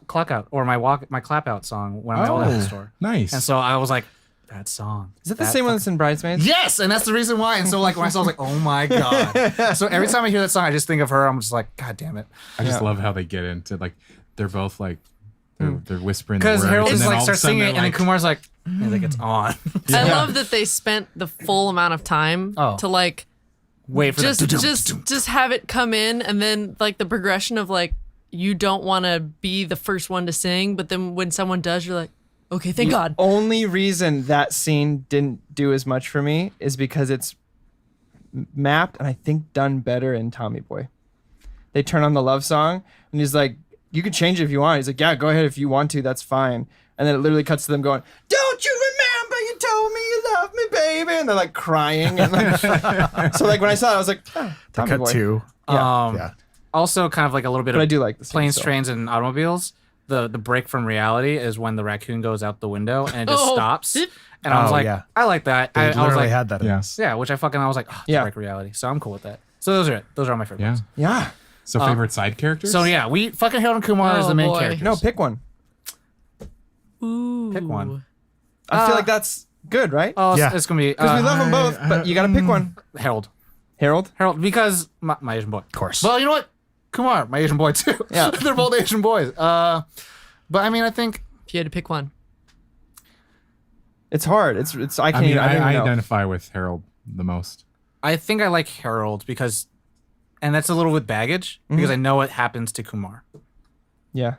clock out or my clap out song when I was at the store. Nice. And so I was like, that song. Is that the same one that's in Bridesmaids? Yes, and that's the reason why. And so like when I saw, I was like, oh my God. So every time I hear that song, I just think of her. I'm just like, God damn it. I just love how they get into like they're both like they're whispering the Because words, Harold and is then like all of a starts sudden singing it, they're and then like, Kumar's like it's on. I love that they spent the full amount of time Oh. to like Wait for just have it come in, and then like the progression of like you don't want to be the first one to sing, but then when someone does, you're like, okay, thank God. Only reason that scene didn't do as much for me is because it's mapped and I think done better in Tommy Boy. They turn on the love song and he's like, you can change it if you want. He's like, yeah, go ahead if you want to, that's fine. And then it literally cuts to them going, don't you remember you told me you loved me, baby? And they're like crying. And like, so like when I saw it, I was like, oh, Tommy cut Boy. two. Yeah. Also, kind of like a little bit But of I do like the scene planes, still. trains, and automobiles. The break from reality is when the raccoon goes out the window and it just Oh. stops. And I was Oh, like, yeah. I like that. They I was literally like, had that. In Yeah. this. yeah, which I was like, oh, it's Yeah. break reality. So I'm cool with that. So those are it. Those are all my favorites. yeah. Yeah. So favorite side characters? So yeah, we fucking Harold and Kumar is Oh, the main boy. characters. No, pick one. Ooh. Pick one. I feel like that's good, right? Oh, Yeah. it's gonna be Because we love them both, but you got to pick one. Harold. Harold? Because my Asian boy. Of course. Well, you know what? Kumar, my Asian boy too. Yeah. They're both Asian boys. But I mean, I think If you had to pick one. It's hard. It's I I can't mean, even, I don't I even know. identify with Harold the most. I like Harold because, and that's a little with baggage because I know what happens to Kumar. Yeah.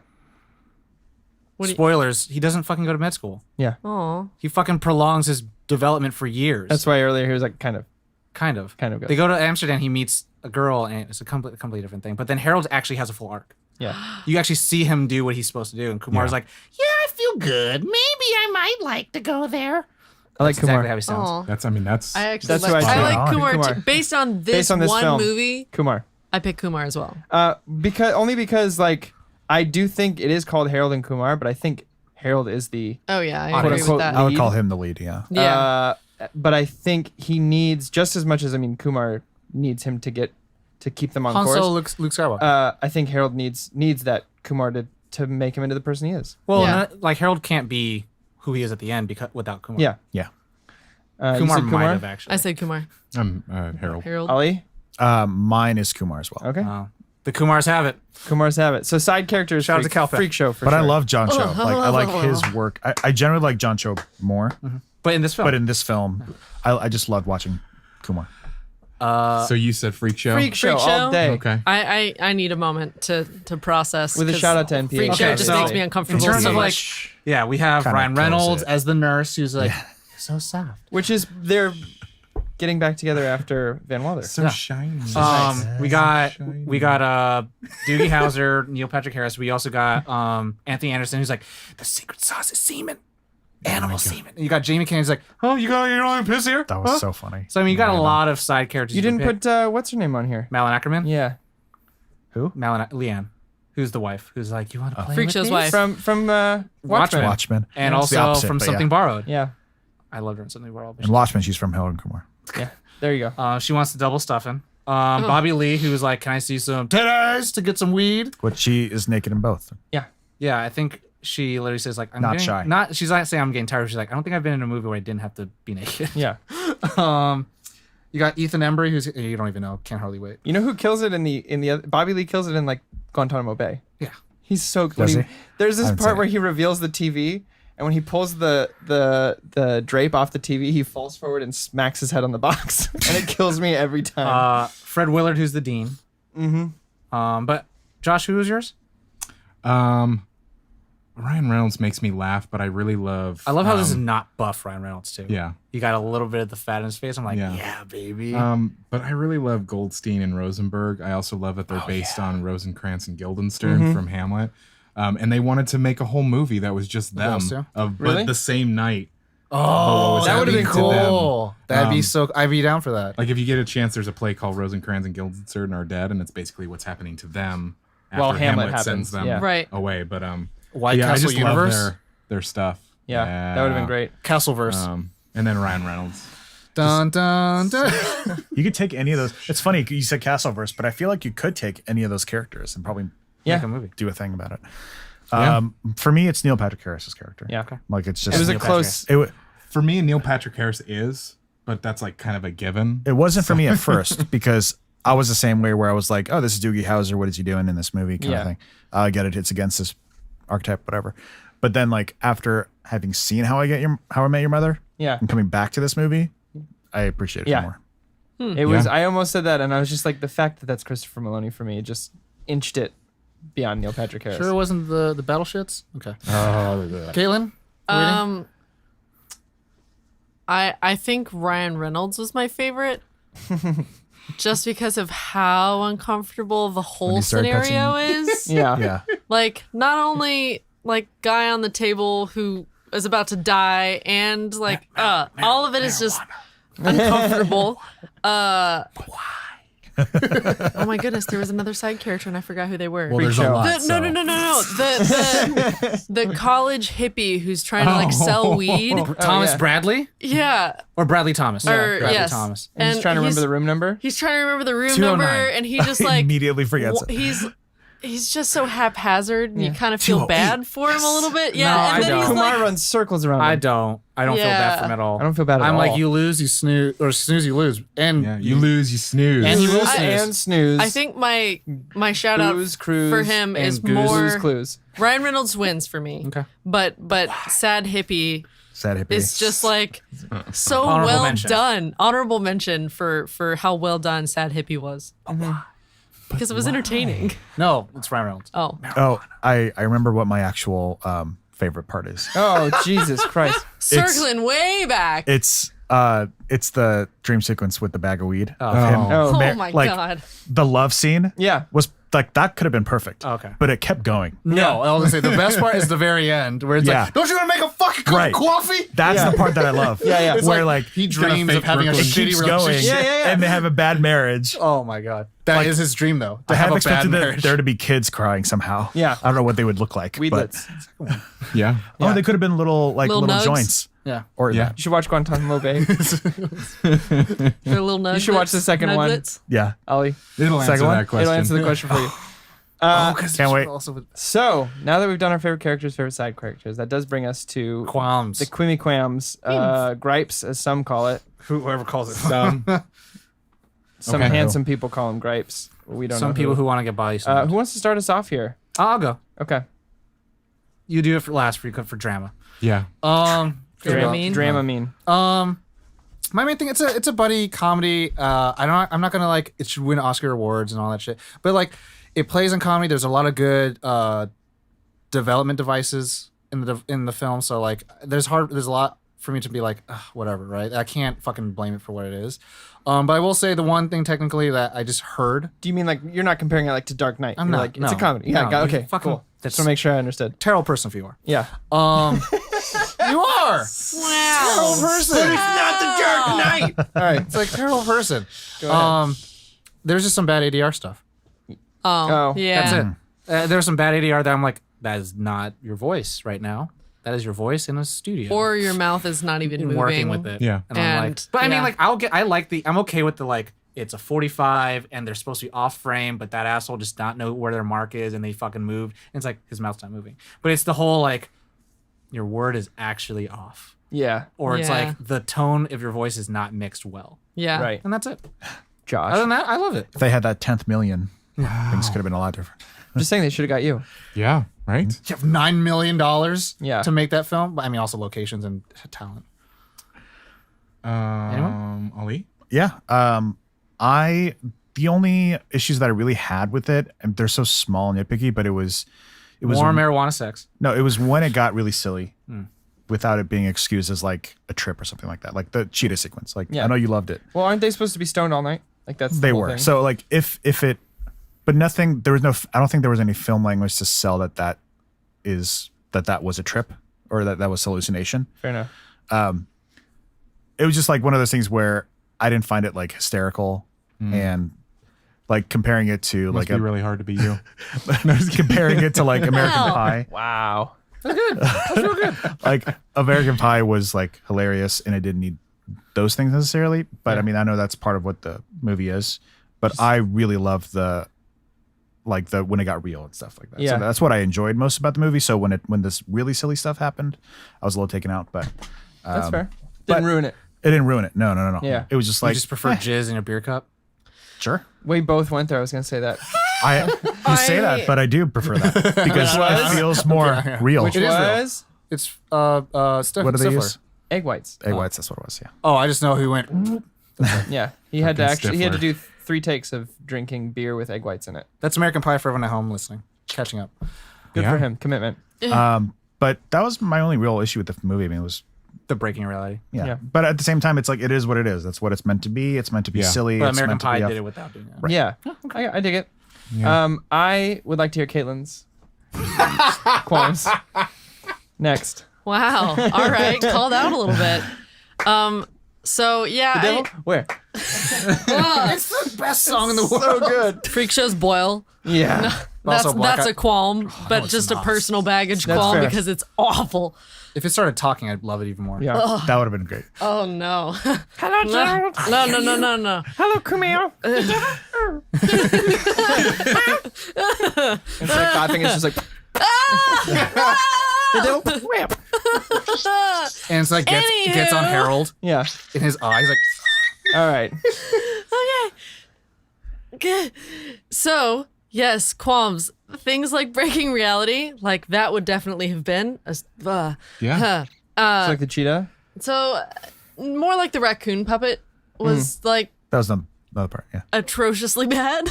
What do you- Spoilers: he doesn't fucking go to med school. Yeah. Aw. He fucking prolongs his development for years. That's why earlier he was like kind of kind of good. They go to Amsterdam. He meets a girl, and it's a completely different thing. But then Harold actually has a full arc. Yeah. You actually see him do what he's supposed to do, and Kumar's like, "Yeah, I feel good. Maybe I might like to go there." I like That's exactly how Kumar. he sounds. Aw. That's I actually That's like, who I I choose. like Kumar, Kumar. too. Based on Based on this one film. movie, Kumar. I pick Kumar as well. Because like I do think it is called Harold and Kumar, but I think Harold is the Oh yeah, I Quote, agree unquote, with that. I would lead. call him the lead. Yeah. Yeah. but I think he needs just as much as Kumar needs him to keep them on Han course. Solo, Luke Skywalker. I think Harold needs that Kumar to make him into the person he is. Well, Yeah. like Harold can't be who he is at the end because without Kumar. Yeah. Yeah. You Kumar said might have actually. I said Kumar. I'm Harold. Harold. Ali. Mine is Kumar as well. Okay. The Kumars have it. Kumars have it. So side characters. Shout out to Calfett. Freak Show for But sure. I love John Cho. Like I like his work. I generally like John Cho more. But in this film. But in this film, I just loved watching Kumar. So you said Freak Show? Freak show Show? all day. Okay. I need a moment to process. With a 'cause shout out to NPH. Freak Show Okay, just so makes me in uncomfortable terms so of like, much. yeah, we have Kinda Ryan kills Reynolds it. as the nurse who's like, so soft. Which is they're getting back together after Van Wilder. So shiny. We got Doogie Howser, Neil Patrick Harris. We also got Anthony Anderson, who's like, the secret sauce is semen, animal semen. And you got Jamie Kennedy, who's like, oh, you don't piss here? That was so funny. So I mean, you got a lot of side characters. You didn't pick. put what's her name on here? Malin Ackerman. Yeah, Who? Leanne, who's the wife, who's like, you want to play Freak with Show's these? wife. from Watchmen. Watchmen. And It's the also opposite, from but Something yeah. Borrowed. Yeah, I loved her in Something Borrowed. In Watchmen, she's from Harold and Kumar. yeah. There you go. She wants to double stuffing. Bobby Lee, who was like, can I see some titties to get some weed? But she is naked in both. Yeah. Yeah, I think she literally says like, I'm Not getting, shy. She's not saying I'm getting tired. She's like, I don't think I've been in a movie where I didn't have to be naked. Yeah. You got Ethan Embry, who's you don't even know, can't hardly wait. You know who kills it in the other, Bobby Lee kills it in like Guantanamo Bay. Yeah. He's so Does he? There's I this haven't part seen where it. he reveals the TV, and when he pulls the drape off the TV, he falls forward and smacks his head on the box, and it kills me every time. Fred Willard, who's the dean. Mm-hmm. But Josh, who was yours? Ryan Reynolds makes me laugh, but I really love. I love how this is not buff Ryan Reynolds too. Yeah. He got a little bit of the fat in his face. I'm like, Yeah. yeah baby. But I really love Goldstein and Rosenberg. I also love that they're based on Rosencrantz and Guildenstern from Hamlet. And they wanted to make a whole movie that was just them, those two? Really? but the same night. Oh, that would've been cool. That'd be so. I'd be down for that. Like if you get a chance, there's a play called Rosencrantz and Guildenstern Are Dead, and it's basically what's happening to them after While Hamlet sends happens, them yeah. Right. away. But White yeah, I Castle just Universe. love their stuff. Yeah, that would have been great. Castleverse. And then Ryan Reynolds. Dun dun dun. You could take any of those. It's funny you said Castleverse, but I feel like you could take any of those characters and probably Make a movie. do a thing about it. Yeah. For me, it's Neil Patrick Harris's character. Yeah. Like it's just It was a Neil close. For me, Neil Patrick Harris is, but that's like kind of a given. It wasn't for me at first because I was the same way where I was like, oh, this is Doogie Howser. What is he doing in this movie? Kind Yeah. of thing. I get it. It's against this archetype, whatever. But then like after having seen How I Met Your Mother Yeah. and coming back to this movie, I appreciate it Yeah. more. It was. Yeah. I almost said that, and I was just like, the fact that that's Christopher Maloney for me just inched it beyond Neil Patrick Harris. Sure, it wasn't the battle shits. Okay. Oh, Caitlin. Waiting? I think Ryan Reynolds was my favorite. Just because of how uncomfortable the whole he started scenario is. Yeah. yeah. Like, not only like guy on the table who is about to die, and like all of it is just uncomfortable. Oh my goodness, there was another side character and I forgot who they were. Well, there's a show. lot. No. The college hippie who's trying to like sell weed. Thomas yeah. Bradley Yeah. or Bradley Thomas? Or Bradley yes. Thomas. And he's trying to remember the room number. He's trying to remember the room 209. number, and he just like Immediately forgets it. he's just so haphazard, and you kind of 208. feel bad for him a little bit. Yeah, No, and I then don't. he's Kumar like, runs circles around I him. don't feel bad Yeah. for him at all. I don't feel bad at I'm all. like, you lose, you snooze, or snooze, you lose, and Yeah, you lose, you snooze. And you will snooze. and snooze. I think my shout out Booze, cruise, for him and is Blues more Clues. Ryan Reynolds wins for me. Okay. But sad hippie Sad hippie. is just like so Honorable well mention. done. Honorable mention for how well done sad hippie was. Because it was entertaining. no, it's Ryan Reynolds. Oh. Oh, I remember what my actual favorite part is. Oh Jesus Christ! Circling way back. It's the dream sequence with the bag of weed. Of him. Oh. Oh Mar- my like, god. The love scene. Yeah. Was like that could have been perfect. Okay. But it kept going. No, I was gonna say the best part is the very end where it's Yeah. like, don't you want to make a fucking cup Right. of coffee? That's the part that I love. Yeah. It's Where like he dreams of fake having a Brooklyn. it shitty keeps going. relationship. Yeah. And they have a bad marriage. Oh my god, that is his dream though. To I have have a bad expected marriage. there to be kids crying somehow. Yeah. I don't know what they would look like. But, Weedlets. yeah. oh, they could have been little Little little nugs? joints. yeah. Or Yeah. You should watch Guantanamo Bay. They're little nuggets. You should watch the second one. nuggets. yeah. Ollie, It'll answer Second one? that question. it'll answer the question for you. Can't wait. So now that we've done our favorite characters, favorite side characters, that does bring us to Qualms. the Quimmy Quams, gripes, as some call it. Whoever calls it. Some, Some Okay. handsome people call them gripes. We don't know. Some people who want to get body Who slammed. wants to start us off here? I'll go. Okay. You do it for last for drama. yeah. Dramamine. My main thing, it's a buddy comedy. I'm not gonna like it should win Oscar awards and all that shit, but like it plays in comedy. There's a lot of good development devices in the film. So like there's a lot for me to be like whatever, right? I can't fucking blame it for what it is. But I will say the one thing technically that I just heard. Do you mean like you're not comparing it like to Dark Knight? I'm You're not. like, No. it's a comedy. No, Yeah. Okay. fucking- Cool. that's- Just to make sure I understood. Terrible person if you are. Yeah. You are. Wow. Terrible person. Not the Dark Knight. All right. It's like terrible person. Go ahead. There's just some bad ADR stuff. Oh, yeah. That's it. There's some bad ADR that I'm like, that is not your voice right now. That is your voice in a studio. Or your mouth is not even moving. working with it. Yeah. And I'm like, And, but I mean, yeah. like, I'm okay with the like, it's a 45 and they're supposed to be off frame, but that asshole just not know where their mark is and they fucking moved. And it's like his mouth's not moving. But it's the whole like, your word is actually off. Yeah. Or it's Yeah. like the tone of your voice is not mixed well. Yeah. Right. And that's it. Josh. Other than that, I love it. If they had that 10th million, things could have been a lot different. I'm just saying they should have got you. Yeah. Right. You have $9 million Yeah. to make that film. But I mean, also locations and talent. Ali. Yeah. The only issues that I really had with it, and they're so small and nitpicky, but it was More marijuana sex. no, it was when it got really silly, without it being excused as like a trip or something like that, like the cheetah sequence. Like Yeah. I know you loved it. Well, aren't they supposed to be stoned all night? Like that's the They whole were. thing. So like if it, but nothing. There was no. I don't think there was any film language to sell that was a trip or that was hallucination. Fair enough. It was just like one of those things where I didn't find it like hysterical and like comparing it to Must like be really hard to be you. comparing it to like American Wow. Pie. Wow. Like American Pie was like hilarious and it didn't need those things necessarily. But I mean, I know that's part of what the movie is. But I really love the when it got real and stuff like that. Yeah. So that's what I enjoyed most about the movie. So when this really silly stuff happened, I was a little taken out. But That's fair. but- Didn't ruin it. it didn't ruin it. No. Yeah. It was just You like just prefer jizz in a beer cup? sure. We both went there. I was gonna say that. You say that, but I do prefer that because it feels more real. Which It is real. was It's What do they use? egg whites. Egg whites. That's what it was. Yeah. Oh, I just know who went. Yeah. He had to Fucking he had to Stifler. do 3 takes of drinking beer with egg whites in it. That's American Pie for everyone at home listening, catching up. Good Yeah. for him. Commitment. But that was my only real issue with the movie. I mean, it was The breaking reality. yeah. Yeah. But at the same time, it's like it is what it is. That's what it's meant to be. It's meant to be Yeah. silly. But it's American meant to Pie be did it without doing that. Yeah. I dig it. Yeah. I would like to hear Caitlin's qualms. Next. Wow. All right. Called out a little bit. So yeah, Devil? Where? It's the best song in the world. So good. freak shows boil. Yeah. Also, Black That's Eye- a qualm, but it's just a not. personal baggage That's qualm fair. because it's awful. If it started talking, I'd love it even more. Yeah. That would have been great. Oh no. Hello, No, no. Hello, Kumail. It's like I think it's just like the devil. Wham. And it's like gets on Anywho. Harold Yeah. in his eyes, like All right. Okay. So, yes, qualms. Things like breaking reality, like that would definitely have been Yeah. It's like the cheetah. So, more like the raccoon puppet was like That was the other part. Yeah. atrociously bad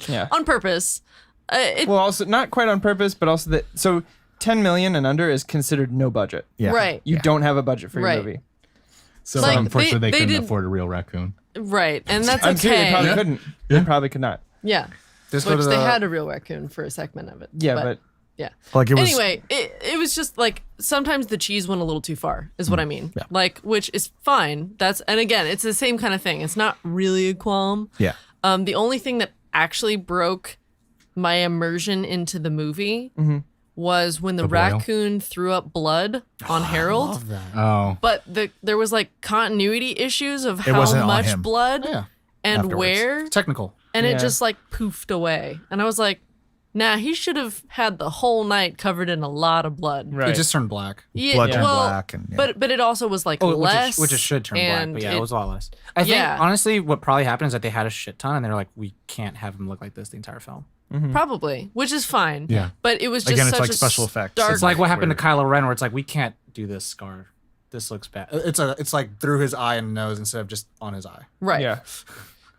Yeah. on purpose. Well, also not quite on purpose, but also that. So 10 million and under is considered no budget. Yeah. Right. You don't have a budget for your Right. movie. So Like, unfortunately, they they couldn't did- afford a real raccoon. Right. And that's I'm serious. They okay. probably couldn't. They probably could not. Yeah. just go Which to they the- had a real raccoon for a segment of it. Yeah, but yeah. Like it was. Anyway, it was just like sometimes the cheese went a little too far, is what I mean. Yeah. Like, which is fine. And again, it's the same kind of thing. It's not really a qualm. Yeah. The only thing that actually broke my immersion into the movie was when the boil? raccoon threw up blood on Harold. Oh. But there was like continuity issues of how wasn't on much him. blood Yeah. and Afterwards. where, Technical. and Yeah. it just like poofed away. And I was like, nah, he should have had the whole night covered in a lot of blood. right. It just turned black. Yeah, Blood turned well, black and, yeah. but it also was like Oh, less, which it should turn black, and but yeah, it was a lot less. I think Yeah. honestly, what probably happened is that they had a shit ton, and they're like, we can't have him look like this the entire film. probably, which is fine. Yeah. but it was just Again, it's such like a special effects. stark- It's like what happened Weird. to Kylo Ren, where it's like we can't do this this looks bad. It's like through his eye and nose instead of just on his eye. Right. Yeah.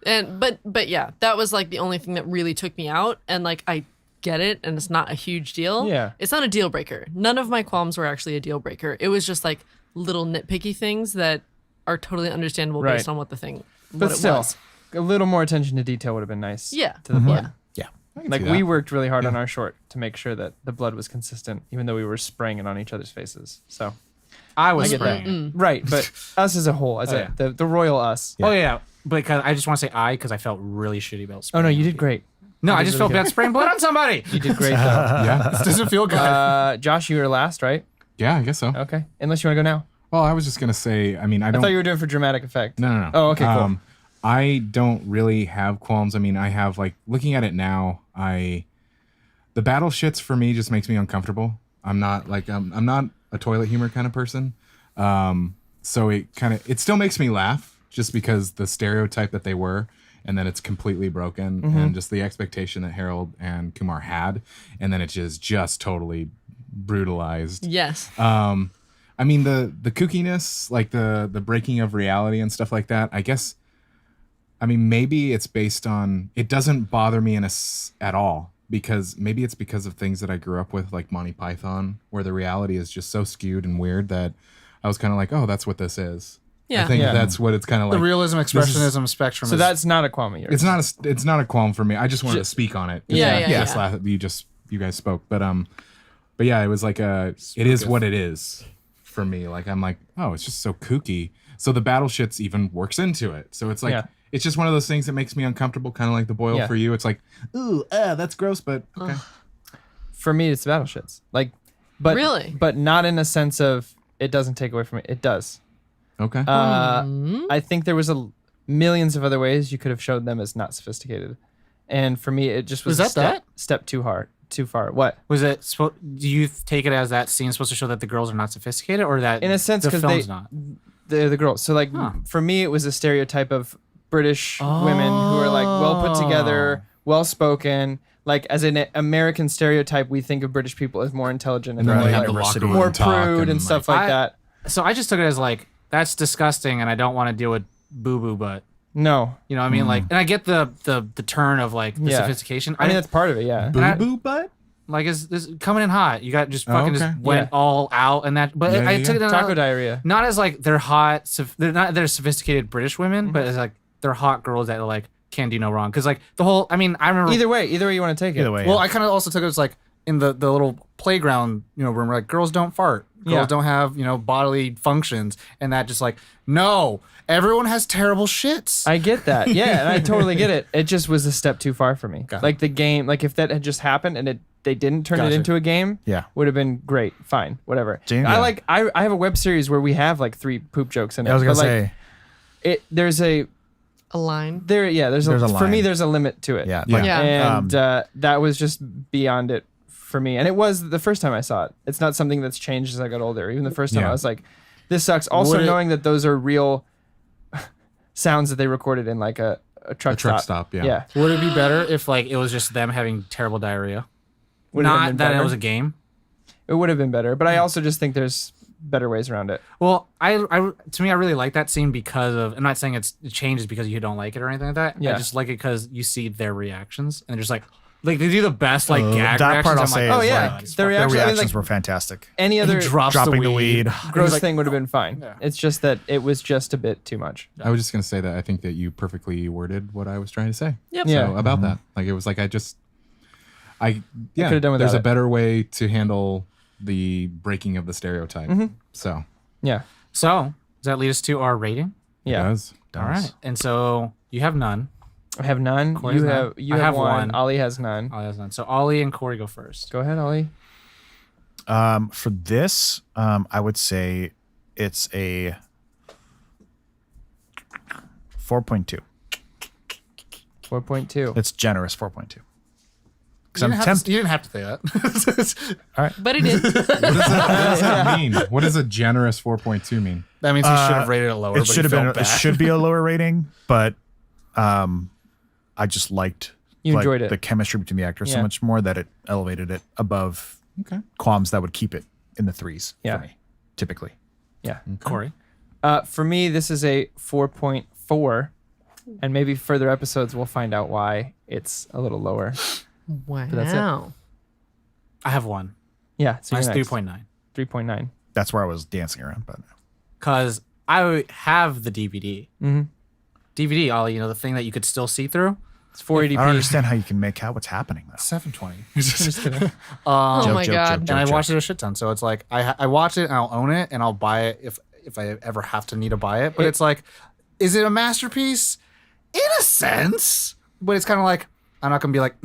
And but yeah, that was like the only thing that really took me out. And like I get it, and it's not a huge deal. Yeah. It's not a deal breaker. None of my qualms were actually a deal breaker. It was just like little nitpicky things that are totally understandable Right. based on what the thing But what it still, was. a little more attention to detail would have been nice. Yeah. To the blood. Yeah. Yeah. Like see we that. worked really hard on our short to make sure that the blood was consistent, even though we were spraying it on each other's faces. So I was I get that. spraying it. right, but us as a whole, as Oh, a yeah. the royal us. Oh yeah, because I just want to say because I felt really shitty about Oh spraying. no, you on did people. great. No, I did just really felt bad spraying blood on somebody. You did great though. Yeah. This doesn't feel good. Josh, you were last, right? Yeah, I guess so. Okay. Unless you want to go now. Well, I was just gonna say. I mean, I I don't. thought you were doing for dramatic effect. No. Oh, okay, cool. I don't really have qualms. I mean, I have like looking at it now. The battle shits for me just makes me uncomfortable. I'm not like I'm not a toilet humor kind of person. So it still makes me laugh just because the stereotype that they were, and then it's completely broken, and just the expectation that Harold and Kumar had, and then it's just totally brutalized. Yes. I mean the kookiness, like the breaking of reality and stuff like that. I guess. I mean, maybe it's based on. It doesn't bother me at all because maybe it's because of things that I grew up with, like Monty Python, where the reality is just so skewed and weird that I was kind of like, oh, that's what this is. Yeah. I think Yeah. that's what it's kind of the like. realism, this is- expressionism spectrum. So is, that's not a qualm of yours. It's not a qualm for me. I just wanted to speak on it. Yeah. You guys spoke, but yeah, it was like it is what it is for me. Like I'm like, oh, it's just so kooky. So the battle shits even works into it. So it's like Yeah. it's just one of those things that makes me uncomfortable, kind of like the boil Yeah. for you. It's like, ooh, that's gross, but okay. For me, it's battle shits. Like, but Really? but not in a sense of it doesn't take away from it. It does. Okay. I think there was millions of other ways you could have showed them as not sophisticated, and for me, it just was Was that step too far. What? was it? Do you take it as that scene supposed to show that the girls are not sophisticated, or that In a sense, the 'cause film's they- not? They're the girls. So like for me, it was a stereotype of British women who are like well put together, well spoken. Like as an American stereotype, we think of British people as more intelligent and then more, they have like, the locker room more talk prude and stuff like that. So I just took it as like that's disgusting, and I don't want to deal with boo boo butt. No, You know what I mean? Like, and I get the turn of like the Yeah. sophistication. I mean that's part of it. Yeah. Boo boo butt. like is this coming in hot? You got just fucking okay. just went Yeah. all out and that. But Yeah, I yeah, took it Taco diarrhea. not as like they're hot. They're sophisticated British women, but it's like they're hot girls that like can do no wrong. Because like the whole, I mean, I remember Either way you want to take it. Either way. Well, I kind of also took it as like in the little playground, room where like girls don't fart, girls Yeah. don't have bodily functions, and that just like no, everyone has terrible shits. I get that. Yeah, and I totally get it. It just was a step too far for me. Got it. Like the game, like if that had just happened and they didn't turn it Gotcha. into a game, Yeah. would have been great. Fine, whatever. Jamie- I have a web series where we have like 3 poop jokes in it. I was gonna but, like, say, there's a A line. there's a a for me line. there's a limit to it. yeah, Yeah. like, Yeah. And that was just beyond it for me. And it was the first time I saw it. It's not something that's changed as I got older. Even the first time Yeah. I was like, this sucks. Also Would it- knowing that those are real sounds that they recorded in like a truck stop, yeah. Yeah. Would it be better if like it was just them having terrible diarrhea, Would it have not been that better? it was a game? It would have been better, but I also just think there's better ways around it. Well, I to me, I really like that scene because of. I'm not saying it changes because you don't like it or anything like that. Yeah. I just like it because you see their reactions and they're just like they do the best like gag that reactions. part I'll I'm say like, Oh, is yeah. like, The their reaction- I mean, reactions like- were fantastic. Any other Dropping the weed. gross like- thing would have been fine. Yeah. It's just that it was just a bit too much. I was just gonna say that I think that you perfectly worded what I was trying to say. Yep. Yeah. So about that, like it was like yeah. could've done without there's a it. better way to handle the breaking of the stereotype. So Yeah. So does that lead us to our rating? it Yeah. does. All right, and so you have none. I have none. Corey's You none. have you I have have one. one. Ollie has none. Ollie has none. So Ollie and Corey go first. Go ahead, Ollie. For this, I would say it's a 4.2. 4.2. It's generous 4.2. Because You I'm didn't, have tempted. to, you didn't have to say that. But he did. What does that mean? What does a generous 4.2 mean? That means he should have rated it lower. It but should have he been. felt It bad. should be a lower rating, but I just liked You like, enjoyed it. the chemistry between the actors so Yeah. much more that it elevated it above Okay. qualms that would keep it in the 3s Yeah. for me, typically. Yeah. Corey. For me, this is a 4.4, and maybe further episodes we'll find out why it's a little lower. Wow. that's it. I have one. Yeah, so Mine's you're next. 3.9. 3.9. That's where I was dancing around, but Because I have the DVD. Mm-hmm. DVD, Ollie, the thing that you could still see through. It's 480p. I don't understand how you can make out what's happening though. 720. Just kidding. Oh Joke, my joke, God. joke, And I joke. watched it a shit ton. So it's like I watch it and I'll own it and I'll buy it if I ever have to need to buy it. But it's like, is it a masterpiece? In a sense. But it's kind of like, I'm not going to be like,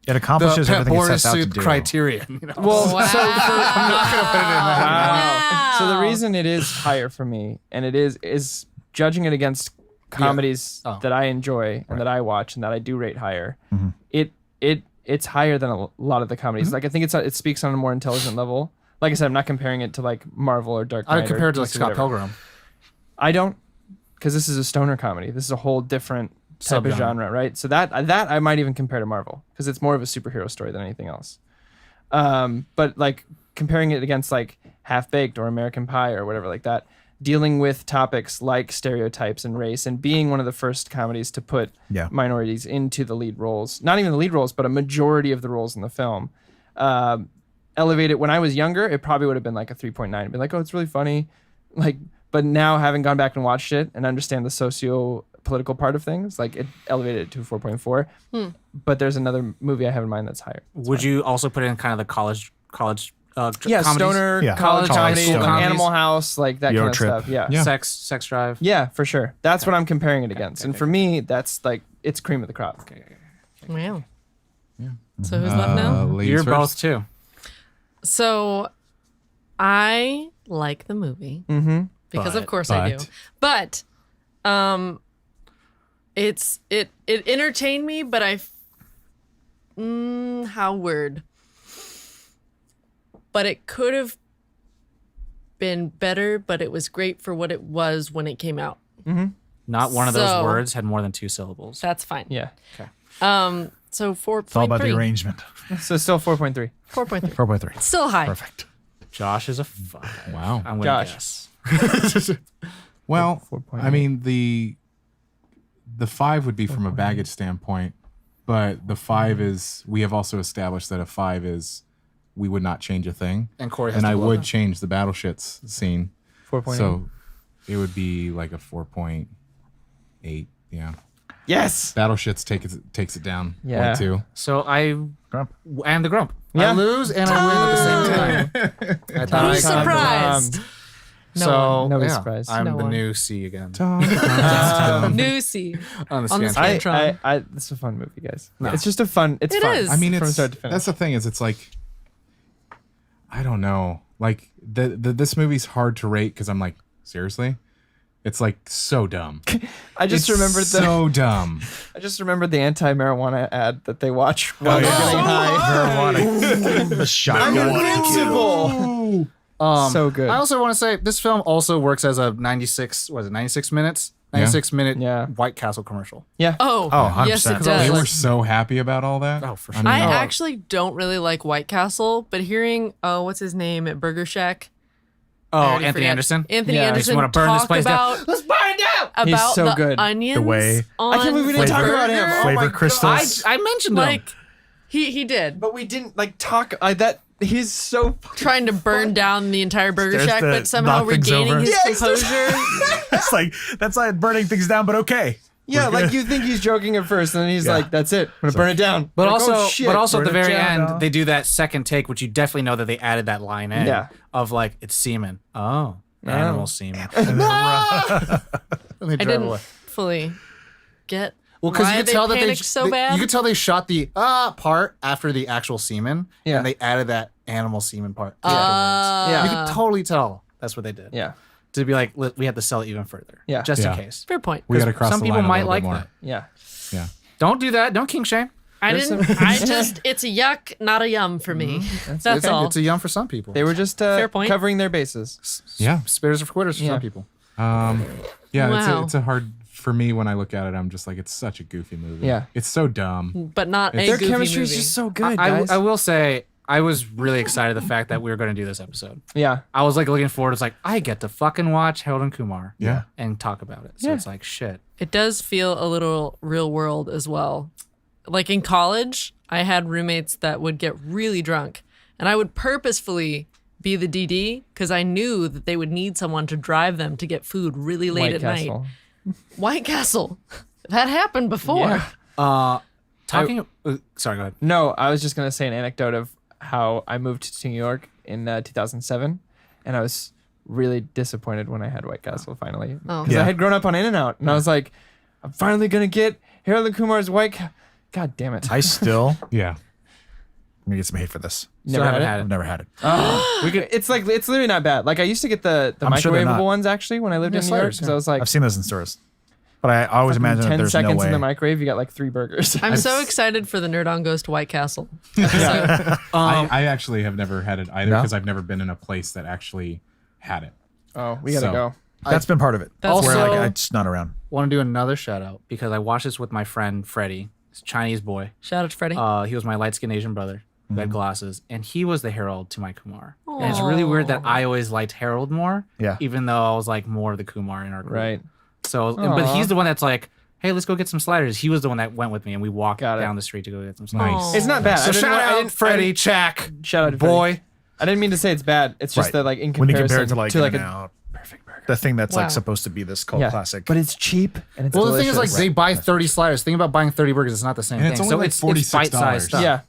It accomplishes the Pep everything it sets out to Boris do. criterion. Well, Wow. I'm not going to put it in there. wow. So the reason it is higher for me, and it is judging it against comedies Oh. that I enjoy and that I watch and that I do rate higher. It's higher than a lot of the comedies. Like I think it speaks on a more intelligent level. Like I said, I'm not comparing it to like Marvel or Dark Knight. I would compare it to like DC, Scott whatever. Pilgrim. I don't, because this is a stoner comedy. This is a whole different type of Subgenre. genre, right? So that I might even compare to Marvel because it's more of a superhero story than anything else. But like comparing it against like Half Baked or American Pie or whatever like that, dealing with topics like stereotypes and race and being one of the first comedies to put Yeah. minorities into the lead roles, not even the lead roles, but a majority of the roles in the film. Elevated when I was younger, it probably would have been like a 3.9. It'd be like, oh, it's really funny. Like, but now having gone back and watched it and understand the socio-political part of things, like it elevated it to a 4.4. But there's another movie I have in mind that's higher. Would you also put it in kind of the college Yeah, comedies? stoner, Yeah. college College comedy, stoner. like Animal House, like that Euro kind of Trip. stuff. Yeah. Yeah. Sex drive. Yeah, for sure. That's what I'm comparing it against. And for me, that's like, it's cream of the crop. Wow. So who's left now? Ladies You're first. both too. So I like the movie because of course I do. But it entertained me, but how word. But it could have been better, but it was great for what it was when it came out. Not one of those So- words had more than 2 syllables. That's fine. Yeah. So 4.3. It's all about the arrangement. So still 4.3. 4.3. 4.3. Still high. Perfect. Josh is a 5. Wow. I'm going to Josh. guess. Well, 4.8. I mean the 5 would be from a baggage standpoint, but the 5 is we have also established that a 5 is we would not change a thing, And Corey has and to I love would that. change the battleships scene. 4.8. So it would be like a 4.8. Yeah, Yes. battleships takes it down. Yeah. 0.2. So I Grump. am the grump. Yeah. I lose and I win at the same time. I thought Who's I got surprised? No So Nobody's yeah, surprised. I'm No the one. new C again. New C. On the On the Scantron. Scantron. This is a fun movie, guys. It's just a fun. It's It fun. is. I mean, from it's start to finish. that's the thing is it's like I don't know, like this movie's hard to rate because I'm like seriously, it's like so dumb. I just It's remembered the. so dumb. I just remembered the anti-marijuana ad that they watch while they're yeah. getting high. Marijuana. The shotgun. Invincible. So good. I also want to say this film also works as a 96 minutes? 96 minute Yeah. White Castle commercial. Yeah. Oh, 100%. yes, it They were does. so happy about all that. Oh, for I sure. mean, I actually don't really like White Castle, but hearing what's his name at Burger Shack? Oh, I already Anthony forget. Anderson. Anthony Yeah. I just Anderson wanna burn this talk place down. about Let's burn it down. about so the good. onions. The way- on I can't believe we didn't talk the about him. burger. Oh Flavor my crystals. I mentioned him. Like he did. But we didn't like talk. That he's so. Trying to burn down the entire Burger There's Shack, the but somehow knock things regaining over. his Yes. composure. It's like that's like burning things down, but okay. Yeah, We're like good. you think he's joking at first, and then he's Yeah. like, "That's it. I'm gonna burn it down." But Like, also, oh, shit. at the Burn it very down, end, dog. they do that second take, which you definitely know that they added that line in Yeah. of like it's semen. Oh, animal semen. And then I Drive didn't away. fully get Well, because why you could they tell that panicked so they, bad. you could tell they shot the part after the actual semen, Yeah. and they added that animal semen part. Uh, afterwards. Yeah. You could totally tell that's what they did. Yeah, To be like, we have to sell it even further. Yeah. Just Yeah. in case. fair point. we got to cross some the people line a might little like bit more. that. yeah. Yeah. Don't do that. Don't king shame. There's some- It's a yuck, not a yum for me. That's it's, all. It's a yum for some people. They were just Fair point. covering their bases. Yeah. Spitters are for quitters for Yeah. some people. Yeah. Wow. It's a hard for me when I look at it. I'm just like, it's such a goofy movie. Yeah. It's so dumb. but not a Their Their goofy chemistry movie. is just so good, I guys. will say, I was really excited the fact that we were going to do this episode. Yeah. I was like looking forward. It's like I get to fucking watch Harold and Kumar. Yeah. And talk about it. So it's like shit. It does feel a little real world as well. Like in college, I had roommates that would get really drunk, and I would purposefully be the DD because I knew that they would need someone to drive them to get food really late White at Castle. night. White Castle. That happened before. Yeah. Sorry, go ahead. No, I was just going to say an anecdote of how I moved to New York in 2007, and I was really disappointed when I had White Castle finally. Oh. Because I had grown up on In-N-Out, and I was like, I'm finally going to get Harold and Kumar's God damn it. I still I'm Yeah. gonna get some hate for this. Never haven't had had it. I've never had it. It's literally not bad. Like I used to get the I'm sure they're microwavable not. ones actually when I lived Yeah, in New York sliders, because yeah. I was like, I've seen those in stores, but I always imagine that 10 there's no seconds way. in the microwave, you got like 3 burgers. I'm so excited for the Nerd On Goes to White Castle. I actually have never had it either No? because I've never been in a place that actually had it. Oh, we gotta So- go. That's been part of it. That's Where Also- like, it's not around. Want to do another shout out because I watched this with my friend Freddie, this Chinese boy. Shout out to Freddie. He was my light skinned Asian brother who Mm-hmm. had glasses, and he was the Harold to my Kumar. And it's really weird that I always liked Harold more, Yeah. even though I was like more of the Kumar in our group. Right. So, but he's the one that's like, hey, let's go get some sliders. He was the one that went with me, and we walked Got it. down the street to go get some sliders. Nice. It's not bad. So I didn't shout want- I out didn't- Freddie, I Chack, didn't- Shout out to boy. Freddie. I didn't mean to say it's bad. It's just Right. that like in When you comparison compare it to like In-N-Out, perfect burger. the thing that's Wow. like supposed to be this cult Yeah. classic. But it's cheap and it's Well, the thing is, like, delicious. they buy 30 sliders. Think about buying 30 burgers. It's not the same And thing. it's only So like it's $46. bite-sized stuff. Yeah.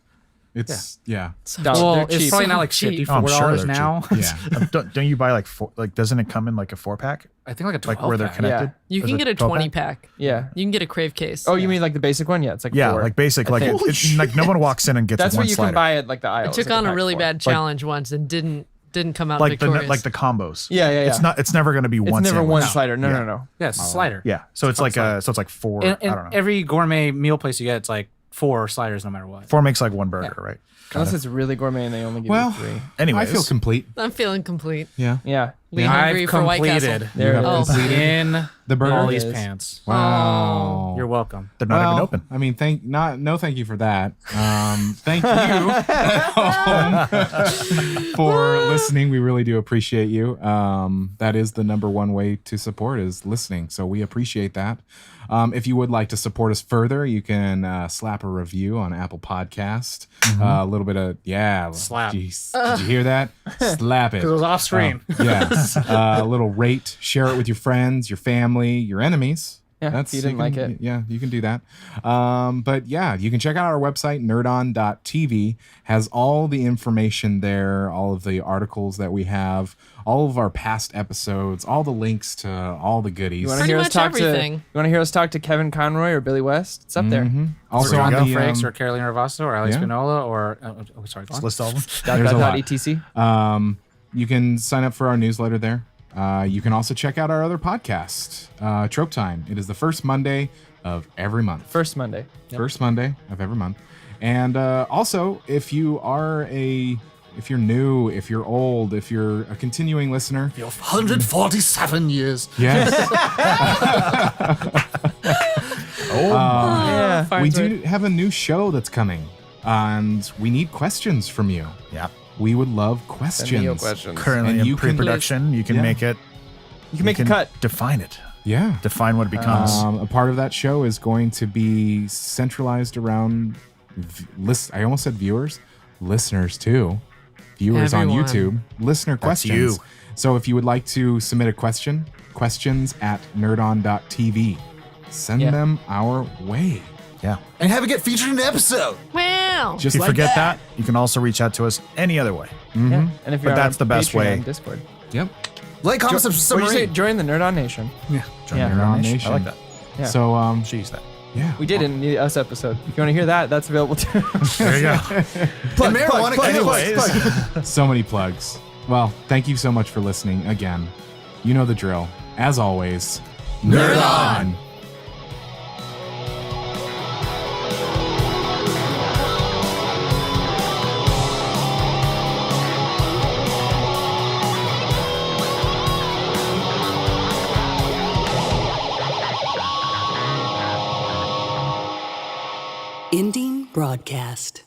It's yeah. Well, They're it's cheap. probably not like Cheap. $54 Oh, I'm sure they're now. Yeah. don't you buy like four? Like, doesn't it come in like a 4-pack? I think like a 12 Like where they're pack. connected? you Is can it get a 12-pack? 20 pack. Yeah. You can get a crave case. Oh, you mean like the basic one? Yeah, it's like Yeah, 4. like basic. I Like think. it's like no one walks in and gets That's one what you slider. can buy at like the aisle. I took on a really bad challenge once and didn't come out like the victorious. combos. Yeah. It's never going to be It's one. never sandwich. one slider. No, Yeah. no. Yeah, it's a slider. Yeah, so it's like so it's like 4. And, I don't know. every gourmet meal place you get, it's like 4 sliders no matter what. 4 makes like 1 burger, right? Unless it's really gourmet and they only give Well, you 3. Anyways, I feel complete. I'm feeling complete. Yeah. Yeah. We hungry I've for White Castle. completed There it Oh. is. in The burger? Molly's It is. pants. Wow. You're welcome. they're not even Well, open. I mean, thank you for that. Thank you at home for listening. We really do appreciate you. That is the number one way to support is listening. So we appreciate that. If you would like to support us further, you can slap a review on Apple Podcast. A little bit of Slap. Jeez. Did you hear that? Slap it. It was off screen. Yes. A little rate, share it with your friends, your family, your enemies. Yeah, if you didn't like it. Yeah, you can do that. But yeah, you can check out our website, nerdon.tv. Has all the information there, all of the articles that we have, all of our past episodes, all the links to all the goodies. You want to Pretty hear us much talk everything. to? You want to hear us talk to Kevin Conroy or Billy West? It's up there. Also There on you go. the Frakes or Carolina Ravasso or Alex yeah. Spinola or sorry, go on. List all of them. There's a lot. .etc. You can sign up for our newsletter there. You can also check out our other podcast, Trope Time. It is the first Monday of every month. First Monday. First Monday of every month. And also, if you're new, if you're old, if you're a continuing listener, 147 years. yes, Yeah. we do have a new show that's coming, and we need questions from you. Yeah, We would love Send me questions. your questions. currently And in you can- pre-production. You can Yeah. make it. You can make a cut. Define it. Yeah. Define what it becomes. A part of that show is going to be centralized around I almost said viewers, listeners too. Viewers Everyone. on YouTube, listener questions. you. So if you would like to submit a question, questions@nerdon.tv. Send Yeah. them our way. Yeah. And have it get featured in the episode. Wow. Just If you like forget that, you can also reach out to us any other way. Yeah. And if you're But on that's the best Patreon, way. Discord. Yep. Like, comment, What'd you say? submarine. Join the Nerd On Nation. Join Yeah. Nerd On Nation. I like that. Yeah. So Should use that. yeah. We did in the Us episode. If you want to hear that, that's available too. There you go. Plug, marijuana kills. Anyways, So many plugs. Well, thank you so much for listening again. You know the drill. As always, Nerd on. Ending broadcast.